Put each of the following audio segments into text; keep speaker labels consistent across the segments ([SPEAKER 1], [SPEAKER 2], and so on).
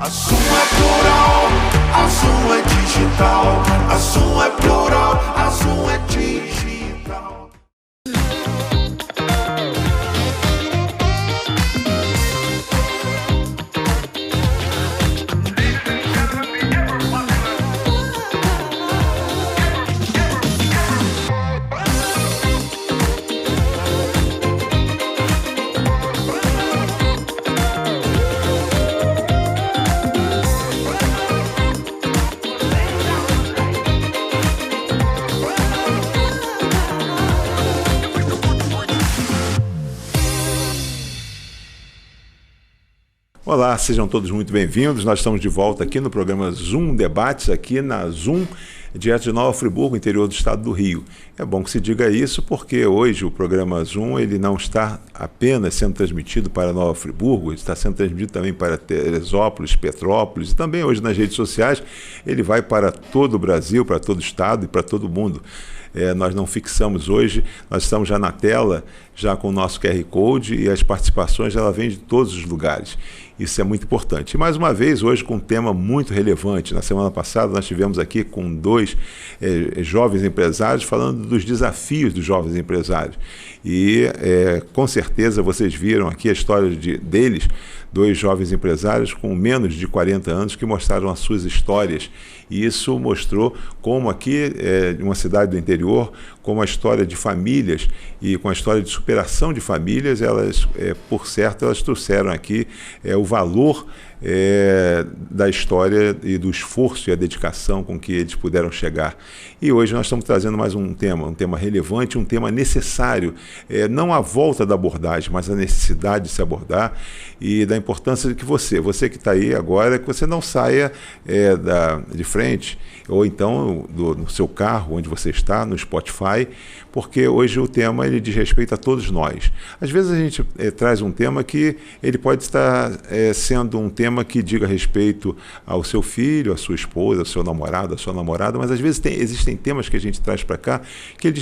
[SPEAKER 1] A Zoom é plural, a Zoom é digital. A Zoom é plural, a Zoom é digital.
[SPEAKER 2] Olá, sejam todos muito bem-vindos. Nós estamos de volta aqui no programa Zoom Debates, aqui na Zoom, direto de Nova Friburgo, interior do estado do Rio. É bom que se diga isso porque hoje o programa Zoom ele não está apenas sendo transmitido para Nova Friburgo, ele está sendo transmitido também para Teresópolis, Petrópolis e também hoje nas redes sociais ele vai para todo o Brasil, para todo o estado e para todo o mundo. Nós não fixamos hoje, nós estamos já na tela, já com o nosso QR Code e as participações ela vem de todos os lugares. Isso é muito importante. E mais uma vez, hoje com um tema muito relevante. Na semana passada nós tivemos aqui com dois jovens empresários falando dos desafios dos jovens empresários. E com certeza vocês viram aqui a história deles, dois jovens empresários com menos de 40 anos que mostraram as suas histórias. E isso mostrou como aqui, em uma cidade do interior, como a história de famílias e com a história de superação de famílias, elas, por certo, elas trouxeram aqui o valor da história e do esforço e a dedicação com que eles puderam chegar. E hoje nós estamos trazendo mais um tema relevante, um tema necessário, não a volta da abordagem, mas a necessidade de se abordar e da importância de que você que está aí agora, que você não saia de frente, ou então no seu carro, onde você está, no Spotify, porque hoje o tema ele diz respeito a todos nós. Às vezes a gente traz um tema que ele pode estar sendo um tema que diga respeito ao seu filho, à sua esposa, ao seu namorado, à sua namorada, mas às vezes existem temas que a gente traz para cá que ele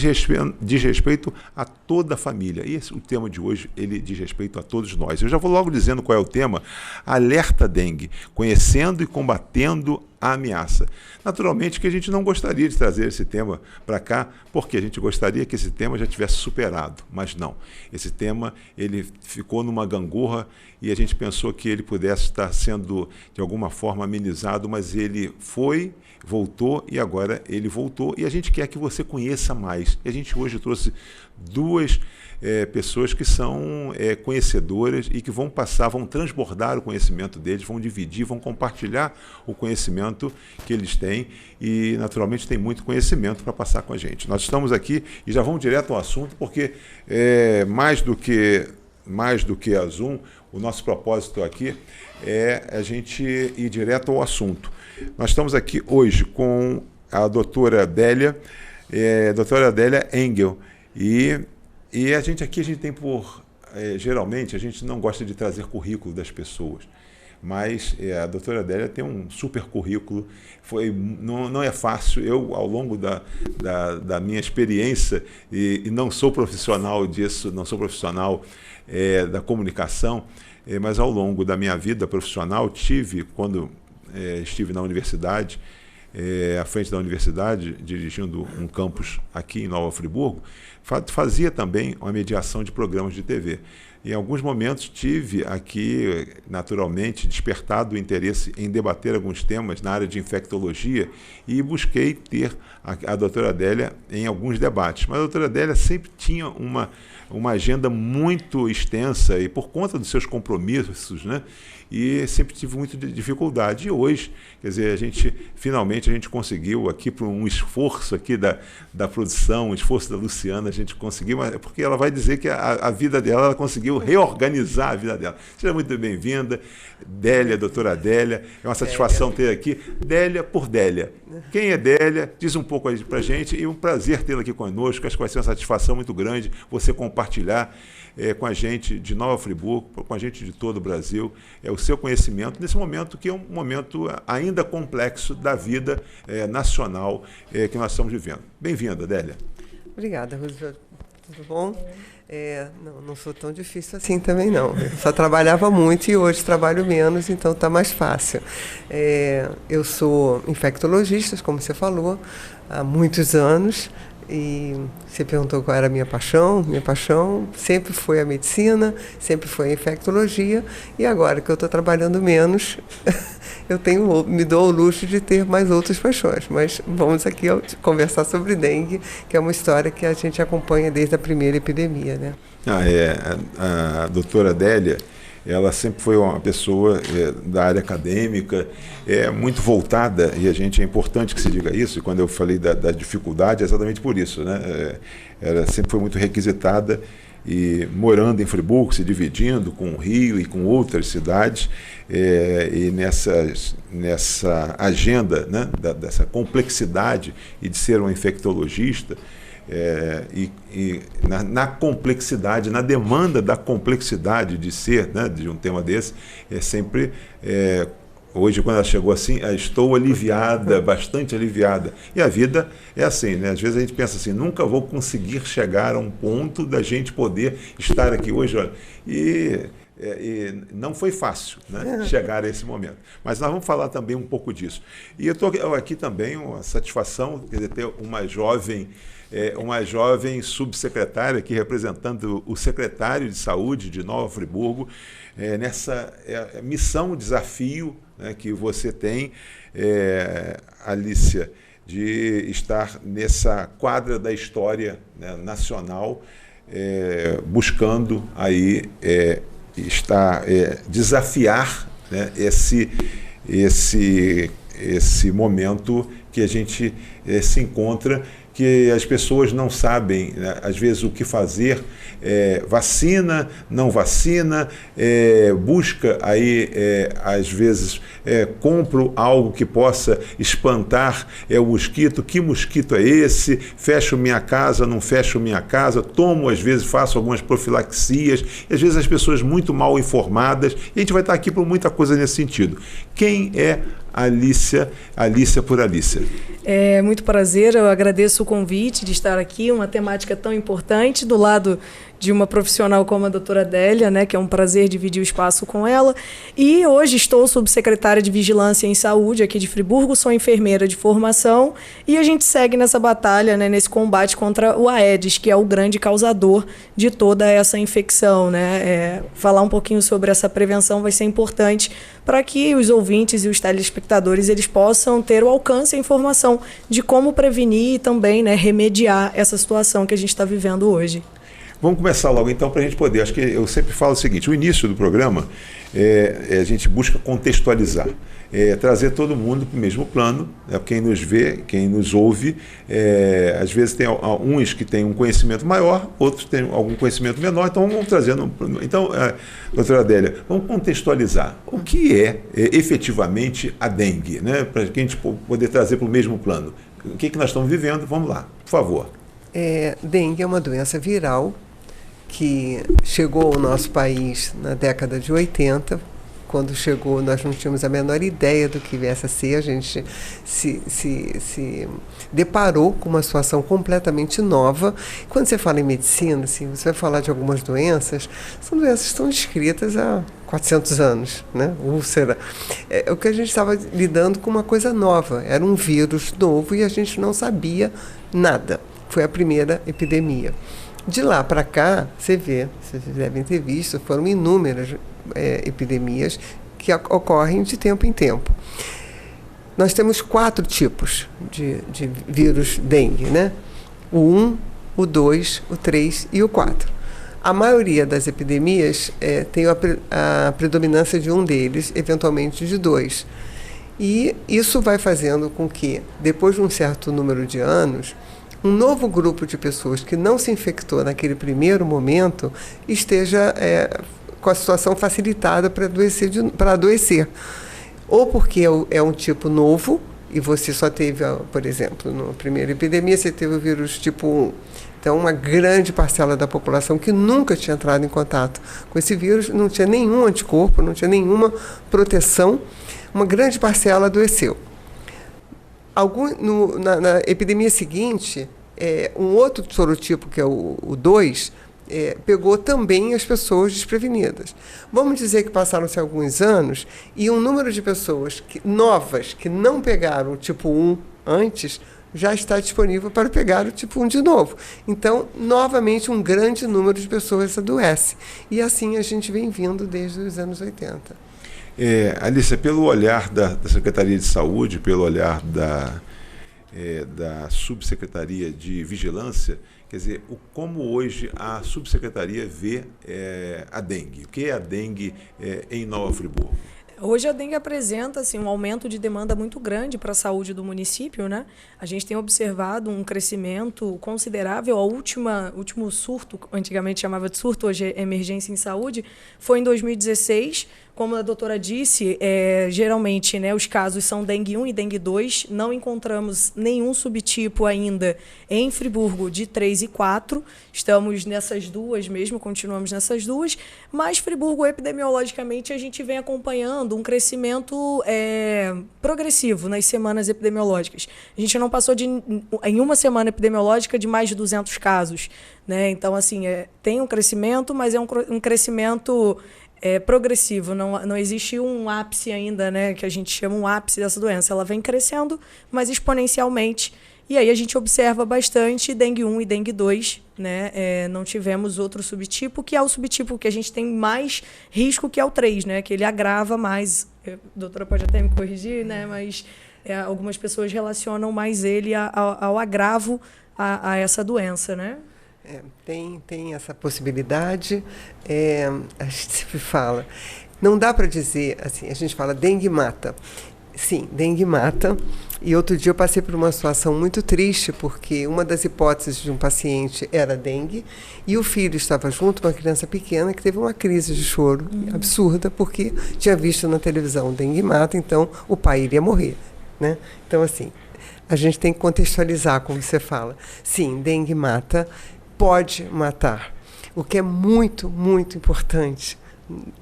[SPEAKER 2] diz respeito a toda a família. E o tema de hoje ele diz respeito a todos nós. Eu já vou logo dizendo qual é o tema: Alerta Dengue, conhecendo e combatendo a ameaça. Naturalmente que a gente não gostaria de trazer esse tema para cá, porque a gente gostaria que esse tema já tivesse superado, mas não. Esse tema ele ficou numa gangorra e a gente pensou que ele pudesse estar sendo de alguma forma amenizado, mas ele voltou e agora ele voltou e a gente quer que você conheça mais. E a gente hoje trouxe duas pessoas que são conhecedoras e que vão transbordar o conhecimento deles, vão dividir, vão compartilhar o conhecimento que eles têm e, naturalmente, tem muito conhecimento para passar com a gente. Nós estamos aqui e já vamos direto ao assunto, porque mais do que a Zoom, o nosso propósito aqui é a gente ir direto ao assunto. Nós estamos aqui hoje com a doutora Adélia Engel, e a gente tem geralmente, a gente não gosta de trazer currículo das pessoas, mas a doutora Adélia tem um super currículo, não é fácil. Eu, ao longo da minha experiência, e não sou profissional disso, não sou profissional da comunicação, mas ao longo da minha vida profissional, quando estive na universidade, à frente da universidade, dirigindo um campus aqui em Nova Friburgo, fazia também uma mediação de programas de TV. Em alguns momentos tive aqui, naturalmente, despertado o interesse em debater alguns temas na área de infectologia e busquei ter a doutora Adélia em alguns debates. Mas a doutora Adélia sempre tinha uma agenda muito extensa e por conta dos seus compromissos, né? E sempre tive muita dificuldade. E hoje, quer dizer, finalmente a gente conseguiu aqui, por um esforço aqui da produção, um esforço da Luciana, a gente conseguiu, porque ela vai dizer que a vida dela, ela conseguiu reorganizar a vida dela. Seja muito bem-vinda, Délia, doutora Adélia. É uma satisfação ter aqui Délia por Délia. Quem é Délia? Diz um pouco aí pra gente e um prazer tê-la aqui conosco. Acho que vai ser uma satisfação muito grande você compartilhar com a gente de Nova Friburgo, com a gente de todo o Brasil, o seu conhecimento nesse momento que é um momento ainda complexo da vida nacional que nós estamos vivendo. Bem-vinda, Délia.
[SPEAKER 3] Obrigada, Roosevelt. tudo bom? Não sou tão difícil assim também não. Eu só trabalhava muito e hoje trabalho menos, então está mais fácil. Eu sou infectologista, como você falou, há muitos anos. E você perguntou qual era a minha paixão. Minha paixão sempre foi a medicina, sempre foi a infectologia. E agora que eu estou trabalhando menos, me dou o luxo de ter mais outras paixões. Mas vamos aqui conversar sobre dengue, que é uma história que a gente acompanha desde a primeira epidemia, né?
[SPEAKER 2] A doutora Adélia, ela sempre foi uma pessoa da área acadêmica, muito voltada, e é importante que se diga isso, e quando eu falei da dificuldade, é exatamente por isso, né? Ela sempre foi muito requisitada, e morando em Friburgo, se dividindo com o Rio e com outras cidades, e nessa agenda, né, dessa complexidade e de ser um infectologista, na complexidade, na demanda da complexidade de ser, né, de um tema desse, hoje, quando ela chegou assim, estou aliviada, bastante aliviada. E a vida é assim, né? Às vezes a gente pensa assim, nunca vou conseguir chegar a um ponto da gente poder estar aqui hoje, olha, e não foi fácil, né, chegar a esse momento. Mas nós vamos falar também um pouco disso. E eu estou aqui também, uma satisfação de ter uma jovem subsecretária aqui representando o secretário de Saúde de Nova Friburgo, nessa missão, desafio, né, que você tem, Alícia, de estar nessa quadra da história, né, nacional, buscando aí desafiar, né, esse momento que a gente se encontra, que as pessoas não sabem, né, às vezes, o que fazer, vacina, não vacina, busca aí, às vezes, compro algo que possa espantar o mosquito, que mosquito é esse, fecho minha casa, não fecho minha casa, tomo, às vezes, faço algumas profilaxias, e às vezes as pessoas muito mal informadas, e a gente vai estar aqui por muita coisa nesse sentido. Quem é Alícia por Alícia?
[SPEAKER 4] Muito prazer, eu agradeço o convite de estar aqui, uma temática tão importante, do lado de uma profissional como a doutora Adélia, né, que é um prazer dividir o espaço com ela. E hoje estou subsecretária de Vigilância em Saúde aqui de Friburgo, sou enfermeira de formação, e a gente segue nessa batalha, né, nesse combate contra o Aedes, que é o grande causador de toda essa infecção, né? Falar um pouquinho sobre essa prevenção vai ser importante para que os ouvintes e os telespectadores eles possam ter o alcance e a informação de como prevenir e também, né, remediar essa situação que a gente está vivendo hoje.
[SPEAKER 2] Vamos começar logo então para a gente poder. Acho que eu sempre falo o seguinte: o início do programa a gente busca contextualizar, trazer todo mundo para o mesmo plano, né? Quem nos vê, quem nos ouve, às vezes tem uns que têm um conhecimento maior, outros têm algum conhecimento menor, então vamos trazendo. Então, doutora Adélia, vamos contextualizar o que é efetivamente a dengue, né? Para que a gente poder trazer para o mesmo plano. O que nós estamos vivendo? Vamos lá, por favor.
[SPEAKER 3] Dengue é uma doença viral que chegou ao nosso país na década de 80. Quando chegou, nós não tínhamos a menor ideia do que viesse a ser. A gente se deparou com uma situação completamente nova. Quando você fala em medicina, assim, você vai falar de algumas doenças, são doenças que estão descritas há 400 anos, né? Úlcera. O que a gente estava lidando com uma coisa nova, era um vírus novo e a gente não sabia nada. Foi a primeira epidemia. De lá para cá, vocês devem ter visto, foram inúmeras epidemias que ocorrem de tempo em tempo. Nós temos 4 tipos de vírus dengue, né? O 1, o 2, o 3 e o 4. A maioria das epidemias tem a predominância de um deles, eventualmente de 2. E isso vai fazendo com que, depois de um certo número de anos, um novo grupo de pessoas que não se infectou naquele primeiro momento esteja com a situação facilitada para adoecer. Ou porque é um tipo novo, e você só teve, por exemplo, na primeira epidemia, você teve o vírus tipo 1. Então, uma grande parcela da população que nunca tinha entrado em contato com esse vírus, não tinha nenhum anticorpo, não tinha nenhuma proteção, uma grande parcela adoeceu. Na epidemia seguinte, um outro sorotipo, que é o 2, pegou também as pessoas desprevenidas. Vamos dizer que passaram-se alguns anos e um número de pessoas novas que não pegaram o tipo 1 antes já está disponível para pegar o tipo 1 de novo. Então, novamente, um grande número de pessoas adoece. E assim a gente vem vindo desde os anos 80.
[SPEAKER 2] Alicia, pelo olhar da Secretaria de Saúde, pelo olhar da Subsecretaria de Vigilância, quer dizer, como hoje a Subsecretaria vê a dengue? O que é a dengue em Nova Friburgo?
[SPEAKER 4] Hoje a dengue apresenta assim, um aumento de demanda muito grande para a saúde do município, né? A gente tem observado um crescimento considerável. Último surto, antigamente chamava de surto, hoje é emergência em saúde, foi em 2016. Como a doutora disse, geralmente, né, os casos são dengue 1 e dengue 2. Não encontramos nenhum subtipo ainda em Friburgo de 3 e 4. Estamos nessas duas mesmo, continuamos nessas duas. Mas Friburgo, epidemiologicamente, a gente vem acompanhando um crescimento progressivo nas semanas epidemiológicas. A gente não passou em uma semana epidemiológica de mais de 200 casos, né? Então, assim, tem um crescimento, mas é um crescimento progressivo, não existe um ápice ainda, né, que a gente chama um ápice dessa doença. Ela vem crescendo, mas exponencialmente. E aí a gente observa bastante dengue 1 e dengue 2, né? Não tivemos outro subtipo, que é o subtipo que a gente tem mais risco, que é o 3, né? Que ele agrava mais. A doutora pode até me corrigir, né? Mas algumas pessoas relacionam mais ele ao agravo a essa doença, né?
[SPEAKER 3] Tem essa possibilidade. A gente sempre fala, não dá para dizer assim, a gente fala dengue mata. Sim, dengue mata. E outro dia eu passei por uma situação muito triste, porque uma das hipóteses de um paciente era dengue e o filho estava junto, uma criança pequena, que teve uma crise de choro absurda, porque tinha visto na televisão dengue mata, então o pai iria morrer, né? Então, assim, a gente tem que contextualizar, como você fala. Sim, dengue mata. Pode matar. O que é muito, muito importante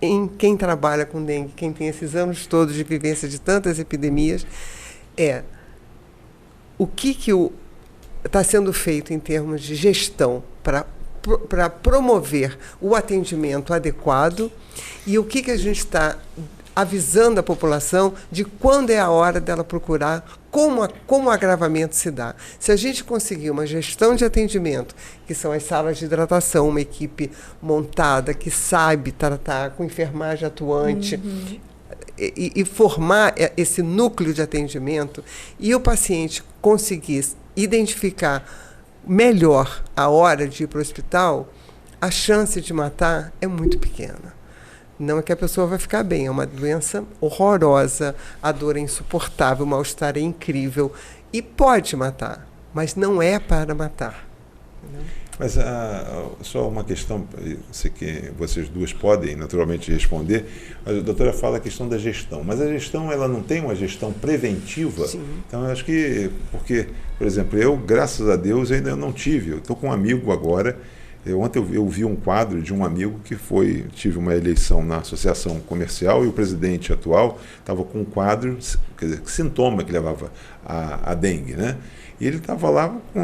[SPEAKER 3] em quem trabalha com dengue, quem tem esses anos todos de vivência de tantas epidemias, o que está sendo feito em termos de gestão para promover o atendimento adequado e o que a gente está avisando a população de quando é a hora dela procurar, como o agravamento se dá. Se a gente conseguir uma gestão de atendimento, que são as salas de hidratação, uma equipe montada que sabe tratar com enfermagem atuante, e formar esse núcleo de atendimento, e o paciente conseguir identificar melhor a hora de ir para o hospital, a chance de matar é muito pequena. Não é que a pessoa vai ficar bem, é uma doença horrorosa, a dor é insuportável, o mal-estar é incrível e pode matar, mas não é para matar. Entendeu?
[SPEAKER 2] Mas só uma questão, sei que vocês duas podem naturalmente responder, a doutora fala a questão da gestão, mas a gestão ela não tem uma gestão preventiva?
[SPEAKER 3] Sim.
[SPEAKER 2] Então eu acho que, porque, por exemplo, eu, graças a Deus, ainda não tive, eu estou com um amigo agora. Ontem eu vi um quadro de um amigo que tive uma eleição na associação comercial e o presidente atual estava com um quadro, quer dizer, sintoma que levava a dengue, né? E ele estava lá com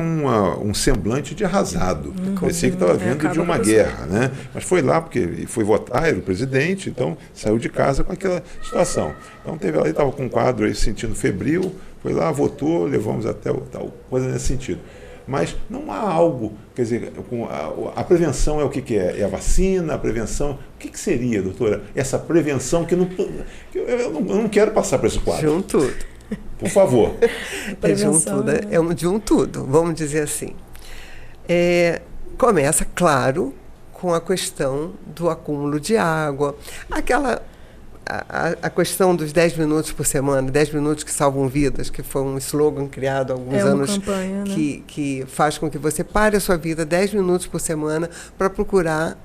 [SPEAKER 2] um semblante de arrasado. Parecia que estava vindo de uma guerra, né? Mas foi lá porque ele foi votar, era o presidente, então saiu de casa com aquela situação. Então ele estava com um quadro aí sentindo febril, foi lá, votou, levamos até tal coisa nesse sentido. Mas não há algo, quer dizer, a prevenção é o que é? É a vacina, a prevenção. O que seria, doutora, essa prevenção que eu não quero passar por esse quadro?
[SPEAKER 3] De um tudo.
[SPEAKER 2] Por favor.
[SPEAKER 3] De um tudo, vamos dizer assim. Começa, claro, com a questão do acúmulo de água, a questão dos 10 minutos por semana, 10 minutos que salvam vidas, que foi um slogan criado há alguns anos,
[SPEAKER 4] campanha, né?
[SPEAKER 3] que faz com que você pare a sua vida 10 minutos por semana para procurar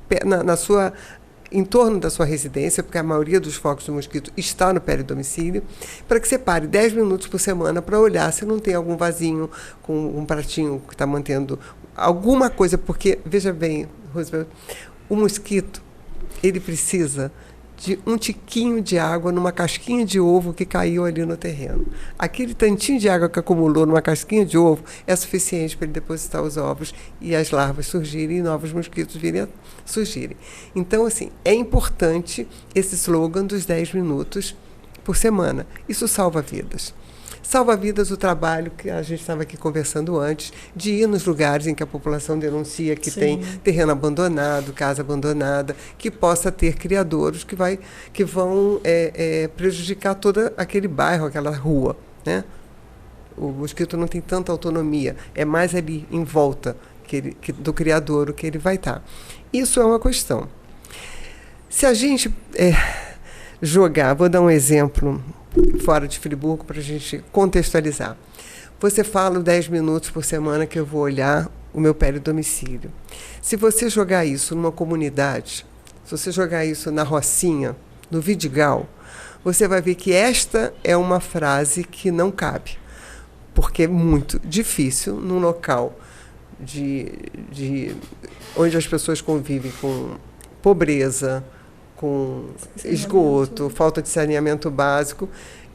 [SPEAKER 3] em torno da sua residência, porque a maioria dos focos do mosquito está no peridomicílio, para que você pare 10 minutos por semana para olhar se não tem algum vasinho com um pratinho que está mantendo alguma coisa, porque, veja bem, Roosevelt, o mosquito, ele precisa de um tiquinho de água numa casquinha de ovo que caiu ali no terreno. Aquele tantinho de água que acumulou numa casquinha de ovo é suficiente para ele depositar os ovos e as larvas surgirem e novos mosquitos virem a surgirem. Então, assim, é importante esse slogan dos 10 minutos por semana. Isso salva vidas. Salva vidas o trabalho que a gente estava aqui conversando antes, de ir nos lugares em que a população denuncia que tem terreno abandonado, casa abandonada, que possa ter criadouros que vão prejudicar todo aquele bairro, aquela rua, né? O mosquito não tem tanta autonomia, é mais ali em volta do criadouro que ele vai estar. Isso é uma questão. Se a gente jogar, vou dar um exemplo fora de Friburgo para a gente contextualizar. Você fala 10 minutos por semana que eu vou olhar o meu peridomicílio. Se você jogar isso numa comunidade, se você jogar isso na Rocinha, no Vidigal, você vai ver que esta é uma frase que não cabe, porque é muito difícil num local onde as pessoas convivem com pobreza, com esgoto, falta de saneamento básico,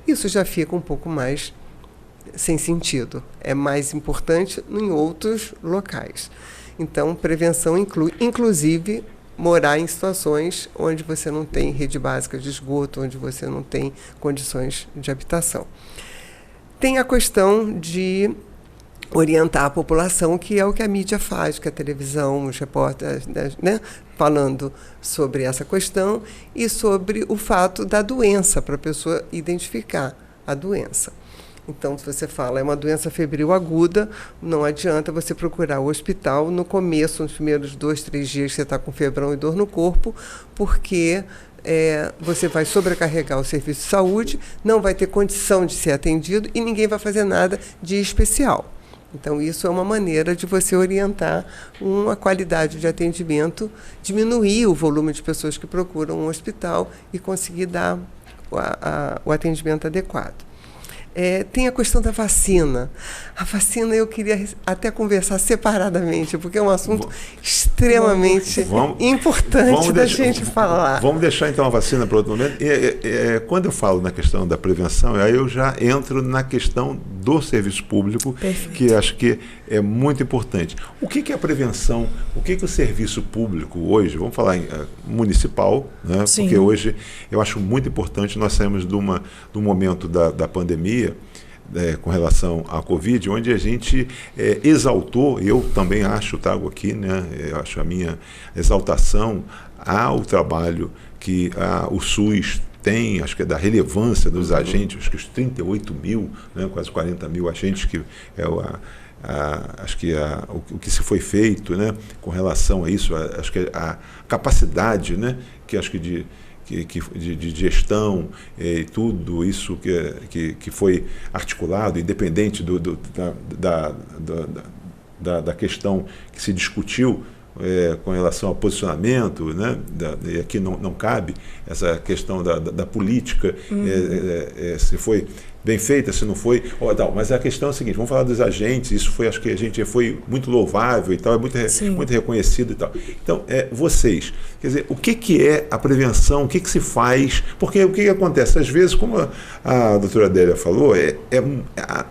[SPEAKER 3] isso já fica um pouco mais sem sentido. É mais importante em outros locais. Então, prevenção inclui, inclusive, morar em situações onde você não tem rede básica de esgoto, onde você não tem condições de habitação. Tem a questão de orientar a população, que é o que a mídia faz, que a televisão, os repórteres, né, falando sobre essa questão e sobre o fato da doença, para a pessoa identificar a doença. Então, se você fala é uma doença febril aguda, não adianta você procurar o hospital no começo, nos primeiros 2, 3 dias que você está com febrão e dor no corpo, porque você vai sobrecarregar o serviço de saúde, não vai ter condição de ser atendido e ninguém vai fazer nada de especial. Então, isso é uma maneira de você orientar uma qualidade de atendimento, diminuir o volume de pessoas que procuram um hospital e conseguir dar o atendimento adequado. Tem a questão da vacina. A vacina eu queria até conversar separadamente, porque é um assunto extremamente importante da gente falar.
[SPEAKER 2] Vamos deixar então a vacina para outro momento. Quando eu falo na questão da prevenção, aí eu já entro na questão do serviço público, perfeito, que acho que é muito importante. O que é a prevenção? O que o serviço público hoje, vamos falar em municipal, né? Porque hoje eu acho muito importante, nós saímos de um momento da pandemia, com relação à Covid, onde a gente exaltou, eu também acho, trago aqui, né, eu acho a minha exaltação ao trabalho que o SUS tem, acho que é da relevância dos agentes, acho que os 38 mil, né, quase 40 mil agentes, que é acho que o que se foi feito, né, com relação a isso, acho que a capacidade, né, que acho que de gestão e tudo isso que foi articulado, independente da questão que se discutiu com relação ao posicionamento, né, e aqui não cabe essa questão da política, se foi bem feita, se não foi, mas a questão é a seguinte, vamos falar dos agentes, isso foi, acho que a gente foi muito louvável e tal, é muito reconhecido e tal. Então, vocês, quer dizer, o que é a prevenção, o que se faz, porque o que acontece, às vezes, como a doutora Adélia falou,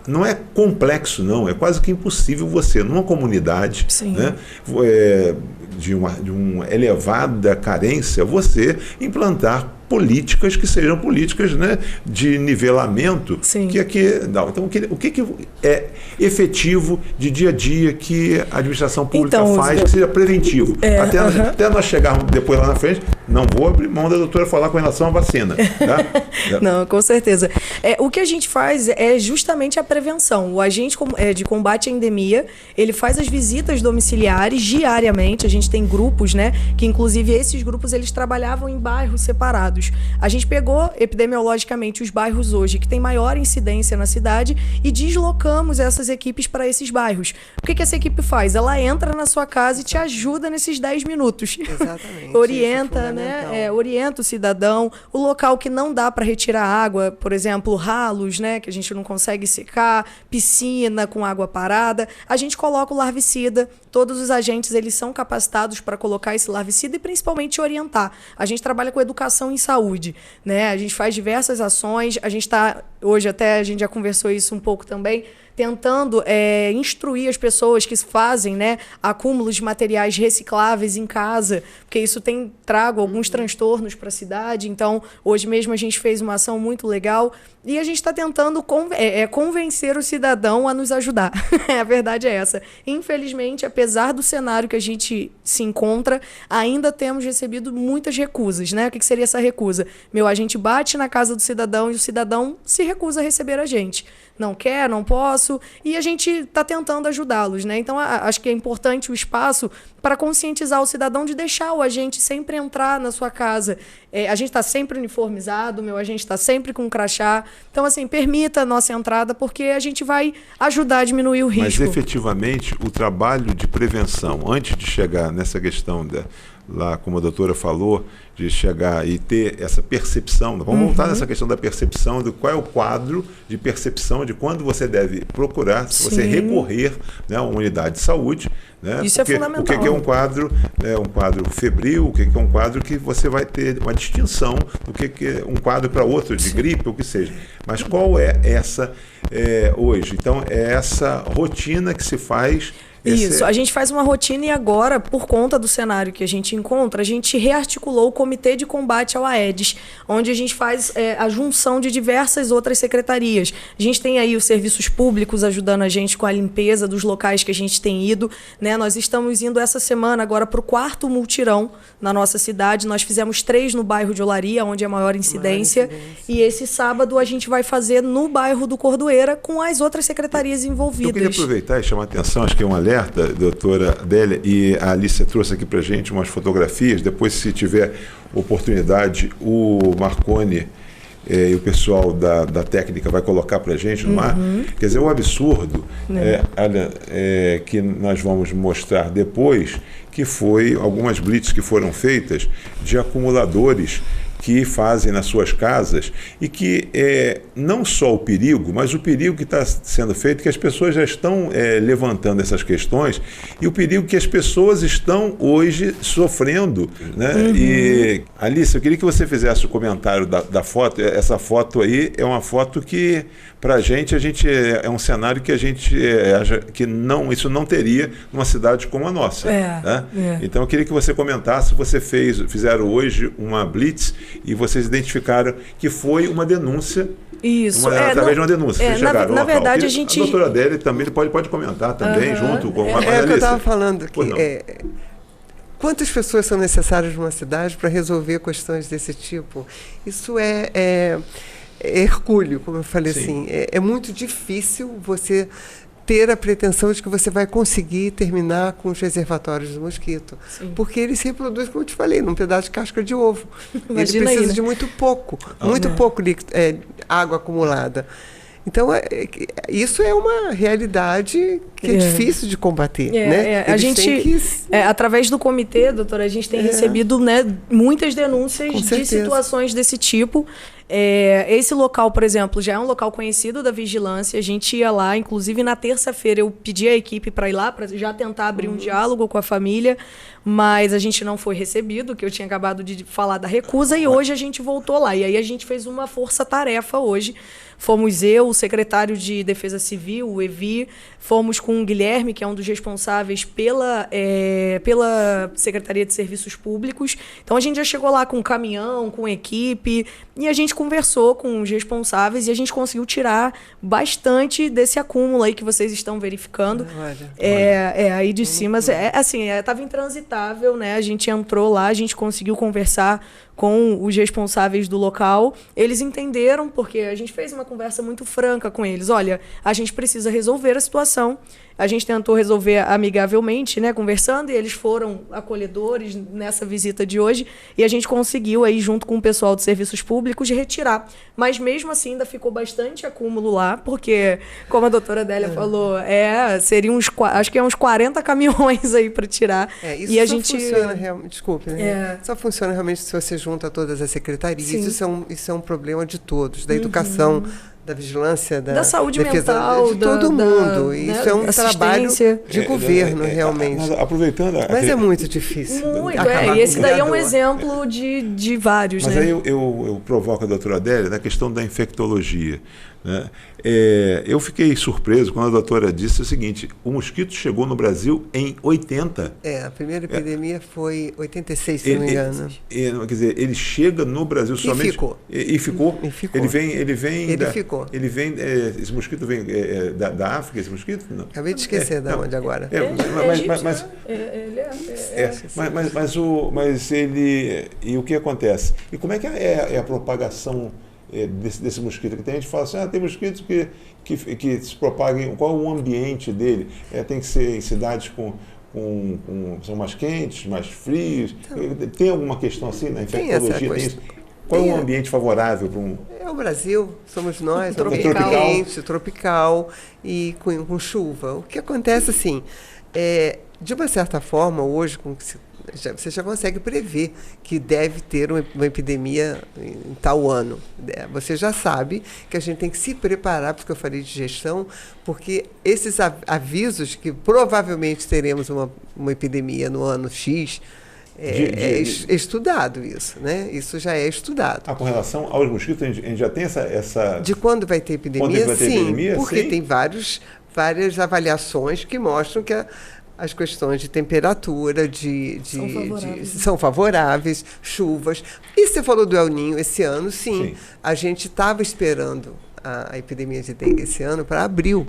[SPEAKER 2] não é complexo não, é quase que impossível você, numa comunidade, né, de uma elevada carência, você implantar políticas que sejam políticas, né, de nivelamento. Sim. Então, o que é efetivo de dia a dia que a administração pública faz que seja preventivo? Até nós chegarmos depois lá na frente, não vou abrir mão da doutora falar com relação à vacina. Tá?
[SPEAKER 4] Não, com certeza. O que a gente faz é justamente a prevenção. O agente de combate à endemia, ele faz as visitas domiciliares diariamente. A gente tem grupos, né, que inclusive esses grupos eles trabalhavam em bairros separados. A gente pegou epidemiologicamente os bairros hoje que tem maior incidência na cidade e deslocamos essas equipes para esses bairros. O que essa equipe faz? Ela entra na sua casa e te ajuda nesses 10 minutos.
[SPEAKER 3] Exatamente.
[SPEAKER 4] Orienta, né? Orienta o cidadão. O local que não dá para retirar água, por exemplo, ralos, né, que a gente não consegue secar, piscina com água parada, a gente coloca o larvicida. Todos os agentes eles são capacitados para colocar esse larvicida e principalmente orientar. A gente trabalha com educação em saúde, né? A gente faz diversas ações, a gente está, hoje até a gente já conversou isso um pouco também, tentando instruir as pessoas que fazem, né, acúmulos de materiais recicláveis em casa, porque isso tem trago alguns transtornos para a cidade. Então, hoje mesmo a gente fez uma ação muito legal e a gente está tentando convencer o cidadão a nos ajudar. A verdade é essa. Infelizmente, apesar do cenário que a gente se encontra, ainda temos recebido muitas recusas, né? O que seria essa recusa? A gente bate na casa do cidadão e o cidadão se recusa a receber a gente. Não quer, não posso, e a gente está tentando ajudá-los, né? Então, acho que é importante o espaço para conscientizar o cidadão de deixar o agente sempre entrar na sua casa. A gente está sempre uniformizado, meu agente está sempre com um crachá. Então, assim, permita a nossa entrada, porque a gente vai ajudar a diminuir o risco.
[SPEAKER 2] Mas, efetivamente, o trabalho de prevenção, antes de chegar nessa questão lá, como a doutora falou, de chegar e ter essa percepção. Vamos voltar nessa questão da percepção, de qual é o quadro de percepção de quando você deve procurar, se você recorrer, né, a uma unidade de saúde. Né?
[SPEAKER 4] Isso
[SPEAKER 2] porque,
[SPEAKER 4] é fundamental.
[SPEAKER 2] O que é um quadro, né, um quadro febril, o que é um quadro que você vai ter uma distinção do que é um quadro para outro, de gripe, ou o que seja. Mas qual é essa hoje? Então, é essa rotina que se faz.
[SPEAKER 4] Isso, a gente faz uma rotina e agora, por conta do cenário que a gente encontra, a gente rearticulou o Comitê de Combate ao Aedes, onde a gente faz a junção de diversas outras secretarias. A gente tem aí os serviços públicos ajudando a gente com a limpeza dos locais que a gente tem ido, né? Nós estamos indo essa semana agora para o 4º multirão na nossa cidade. Nós fizemos 3 no bairro de Olaria, onde é a maior incidência. E esse sábado a gente vai fazer no bairro do Cordoeira com as outras secretarias envolvidas.
[SPEAKER 2] Eu queria aproveitar e chamar a atenção, acho que é um alerta, doutora Adélia, e a Alice trouxe aqui para a gente umas fotografias. Depois, se tiver oportunidade, o Marconi e o pessoal da técnica vai colocar para a gente no ar. Quer dizer, o absurdo que nós vamos mostrar depois, que foi algumas blitz que foram feitas de acumuladores que fazem nas suas casas e que não só o perigo, mas o perigo que está sendo feito, que as pessoas já estão levantando essas questões, e o perigo que as pessoas estão hoje sofrendo, né? E, Alice, eu queria que você fizesse o comentário da foto. Essa foto aí é uma foto que, para a gente é um cenário que a gente acha que isso não teria numa cidade como a nossa. Né? Então, eu queria que você comentasse. Fizeram hoje uma blitz e vocês identificaram que foi uma denúncia.
[SPEAKER 4] Isso.
[SPEAKER 2] Através de uma denúncia.
[SPEAKER 4] Na verdade, a gente...
[SPEAKER 2] A doutora Adélia também pode comentar também, junto com a
[SPEAKER 3] o que eu estava falando aqui. Quantas pessoas são necessárias numa cidade para resolver questões desse tipo? Isso é hercúleo, como eu falei. Sim. Assim. É muito difícil você ter a pretensão de que você vai conseguir terminar com os reservatórios do mosquito. Sim. Porque ele se reproduz, como eu te falei, num pedaço de casca de ovo. Imagina, ele precisa de muito pouco água acumulada. Então, isso é uma realidade que é difícil de combater. Né?
[SPEAKER 4] A gente, através do comitê, doutora, a gente tem recebido, né, muitas denúncias de situações desse tipo. Esse local, por exemplo, já é um local conhecido da vigilância. A gente ia lá, inclusive na terça-feira eu pedi à equipe para ir lá, para já tentar abrir um diálogo com a família, mas a gente não foi recebido, que eu tinha acabado de falar da recusa, e hoje a gente voltou lá. E aí a gente fez uma força-tarefa hoje. Fomos eu, o secretário de Defesa Civil, o Evi, fomos com o Guilherme, que é um dos responsáveis pela Secretaria de Serviços Públicos. Então, a gente já chegou lá com um caminhão, com equipe, e a gente conversou com os responsáveis e a gente conseguiu tirar bastante desse acúmulo aí que vocês estão verificando. Aí de cima, estava intransitável, né? A gente entrou lá, a gente conseguiu conversar com os responsáveis do local. Eles entenderam, porque a gente fez uma conversa muito franca com eles. Olha, a gente precisa resolver a situação. A gente tentou resolver amigavelmente, né, conversando, e eles foram acolhedores nessa visita de hoje, e a gente conseguiu, aí, junto com o pessoal de serviços públicos, retirar. Mas, mesmo assim, ainda ficou bastante acúmulo lá, porque, como a doutora Adélia falou, seriam uns 40 caminhões aí para tirar.
[SPEAKER 3] Isso
[SPEAKER 4] e a
[SPEAKER 3] só
[SPEAKER 4] gente
[SPEAKER 3] funciona realmente, desculpe, né? Só funciona realmente se você junta todas as secretarias. Isso é um problema de todos, da educação, da vigilância,
[SPEAKER 4] da saúde
[SPEAKER 3] defesa
[SPEAKER 4] mental,
[SPEAKER 3] de todo mundo. E
[SPEAKER 4] né,
[SPEAKER 3] isso é um trabalho de governo, realmente.
[SPEAKER 2] Mas aproveitando...
[SPEAKER 3] Mas é muito difícil.
[SPEAKER 4] Muito, e esse daí é um exemplo de vários.
[SPEAKER 2] Mas
[SPEAKER 4] né?
[SPEAKER 2] aí eu provoco a doutora Adélia na questão da infectologia. Né? Eu fiquei surpreso quando a doutora disse o seguinte: o mosquito chegou no Brasil em 80.
[SPEAKER 3] A primeira epidemia foi em 86, se não me engano.
[SPEAKER 2] Quer dizer, ele chega no Brasil somente...
[SPEAKER 3] Ficou.
[SPEAKER 2] E ficou.
[SPEAKER 3] E ficou.
[SPEAKER 2] Ele
[SPEAKER 3] ficou.
[SPEAKER 2] Ele vem... esse mosquito vem da África, esse mosquito? Não.
[SPEAKER 3] Acabei de esquecer de onde agora.
[SPEAKER 2] Mas ele... E o que acontece? E como é que é a propagação desse mosquito? Que tem gente que fala assim, tem mosquitos que se propaguem, qual é o ambiente dele? Tem que ser em cidades são mais quentes, mais frios? Então, tem alguma questão assim na infectologia? Qual é o ambiente favorável para um...
[SPEAKER 3] É o Brasil, somos nós,
[SPEAKER 2] tropical.
[SPEAKER 3] tropical e com chuva. O que acontece assim, de uma certa forma, hoje, você já consegue prever que deve ter uma epidemia em tal ano. Você já sabe que a gente tem que se preparar, porque eu falei de gestão, porque esses avisos que provavelmente teremos uma epidemia no ano X, é estudado isso, né? Isso já é estudado.
[SPEAKER 2] Com relação aos mosquitos, a gente já tem essa...
[SPEAKER 3] De quando vai ter epidemia? Sim, porque tem várias avaliações que mostram que as questões de temperatura são favoráveis, chuvas. E você falou do El Niño esse ano, sim. A gente estava esperando a epidemia de dengue esse ano para abril.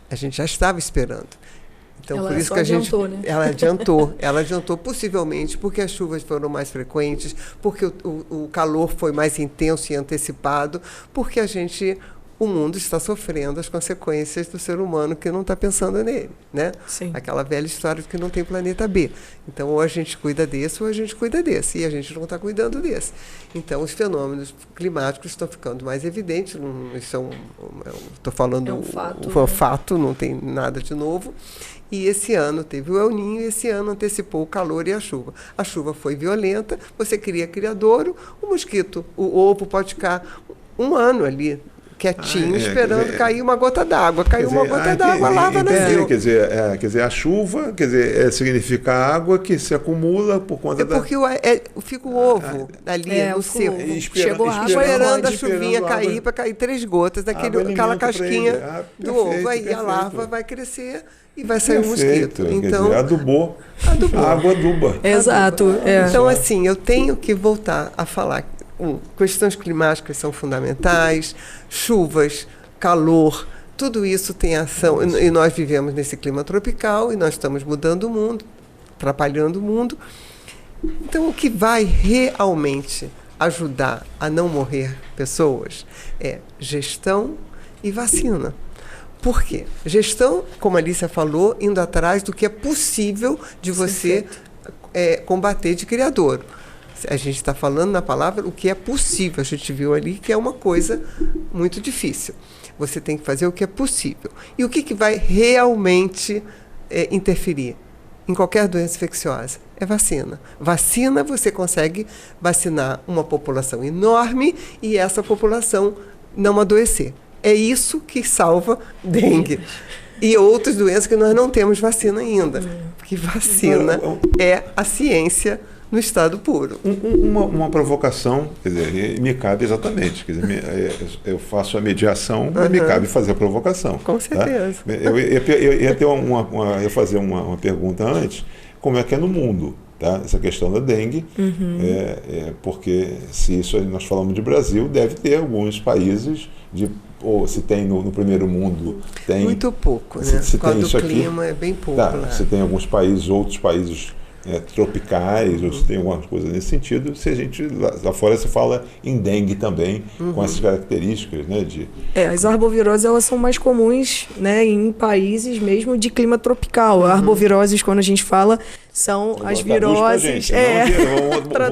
[SPEAKER 3] A gente já estava esperando. Então, por isso que
[SPEAKER 4] né?
[SPEAKER 3] Ela adiantou possivelmente porque as chuvas foram mais frequentes, porque o calor foi mais intenso e antecipado, porque o mundo está sofrendo as consequências do ser humano que não está pensando nele, né?
[SPEAKER 4] Sim.
[SPEAKER 3] Aquela velha história de que não tem planeta B. Então, ou a gente cuida desse, ou a gente cuida desse. E a gente não está cuidando desse. Então, os fenômenos climáticos estão ficando mais evidentes. Estou falando...
[SPEAKER 4] É um fato.
[SPEAKER 3] Foi um fato, não tem nada de novo. E esse ano teve o El Niño, e esse ano antecipou o calor e a chuva. A chuva foi violenta, você cria criadouro, o mosquito, o ovo pode ficar um ano ali, quietinho, esperando cair uma gota d'água. Caiu uma gota d'água, a larva nasceu.
[SPEAKER 2] Quer dizer, a chuva significa água que se acumula por conta da...
[SPEAKER 3] Porque fica o ovo ali no seco.
[SPEAKER 4] Chegou a água,
[SPEAKER 3] esperando a chuvinha cair para cair 3 gotas daquela casquinha do ovo. Aí a larva vai crescer e vai sair um mosquito. Então,
[SPEAKER 2] adubou. A água aduba.
[SPEAKER 4] Exato.
[SPEAKER 3] Então, assim, eu tenho que voltar a falar. Questões climáticas são fundamentais, chuvas, calor, tudo isso tem ação. E nós vivemos nesse clima tropical e nós estamos mudando o mundo, atrapalhando o mundo. Então, o que vai realmente ajudar a não morrer pessoas é gestão e vacina. Por quê? Gestão, como a Alicia falou, indo atrás do que é possível de você combater de criadouro. A gente está falando na palavra o que é possível. A gente viu ali que é uma coisa muito difícil. Você tem que fazer o que é possível. E o que vai realmente interferir em qualquer doença infecciosa? É vacina. Vacina, você consegue vacinar uma população enorme e essa população não adoecer. É isso que salva dengue. E outras doenças que nós não temos vacina ainda. Porque vacina é a ciência no estado puro.
[SPEAKER 2] Uma provocação, quer dizer, me cabe exatamente. Quer dizer, eu faço a mediação, mas me cabe fazer a provocação.
[SPEAKER 3] Com certeza.
[SPEAKER 2] Tá? Eu ia fazer uma pergunta antes, como é que é no mundo? Tá? Essa questão da dengue, porque se isso nós falamos de Brasil, deve ter alguns países, ou se tem no primeiro mundo, tem...
[SPEAKER 3] Muito pouco, né?
[SPEAKER 2] Se tem isso aqui,
[SPEAKER 3] o clima é bem pouco.
[SPEAKER 2] Se tem alguns países, outros países tropicais, ou se tem alguma coisa nesse sentido, se a gente, lá fora se fala em dengue também, com essas características, né?
[SPEAKER 4] As arboviroses, elas são mais comuns, né, em países mesmo de clima tropical. Arboviroses, quando a gente fala, são as
[SPEAKER 2] Traduz pra
[SPEAKER 4] viroses.
[SPEAKER 2] gente,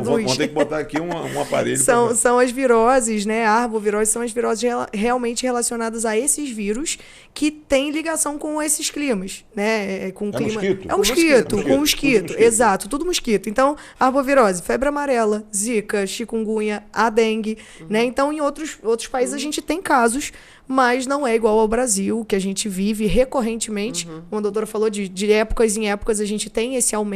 [SPEAKER 2] vamos ter que botar aqui um aparelho.
[SPEAKER 4] São as viroses, né? Arboviroses são as viroses realmente relacionadas a esses vírus que têm ligação com esses climas, né? Com clima...
[SPEAKER 2] mosquito?
[SPEAKER 4] É um mosquito, com mosquito. Exato, tudo mosquito. Então, arbovirose, febre amarela, zika, chikungunya, a dengue, né? Então, em outros países a gente tem casos, mas não é igual ao Brasil, que a gente vive recorrentemente. Como a doutora falou, de épocas em épocas a gente tem esse aumento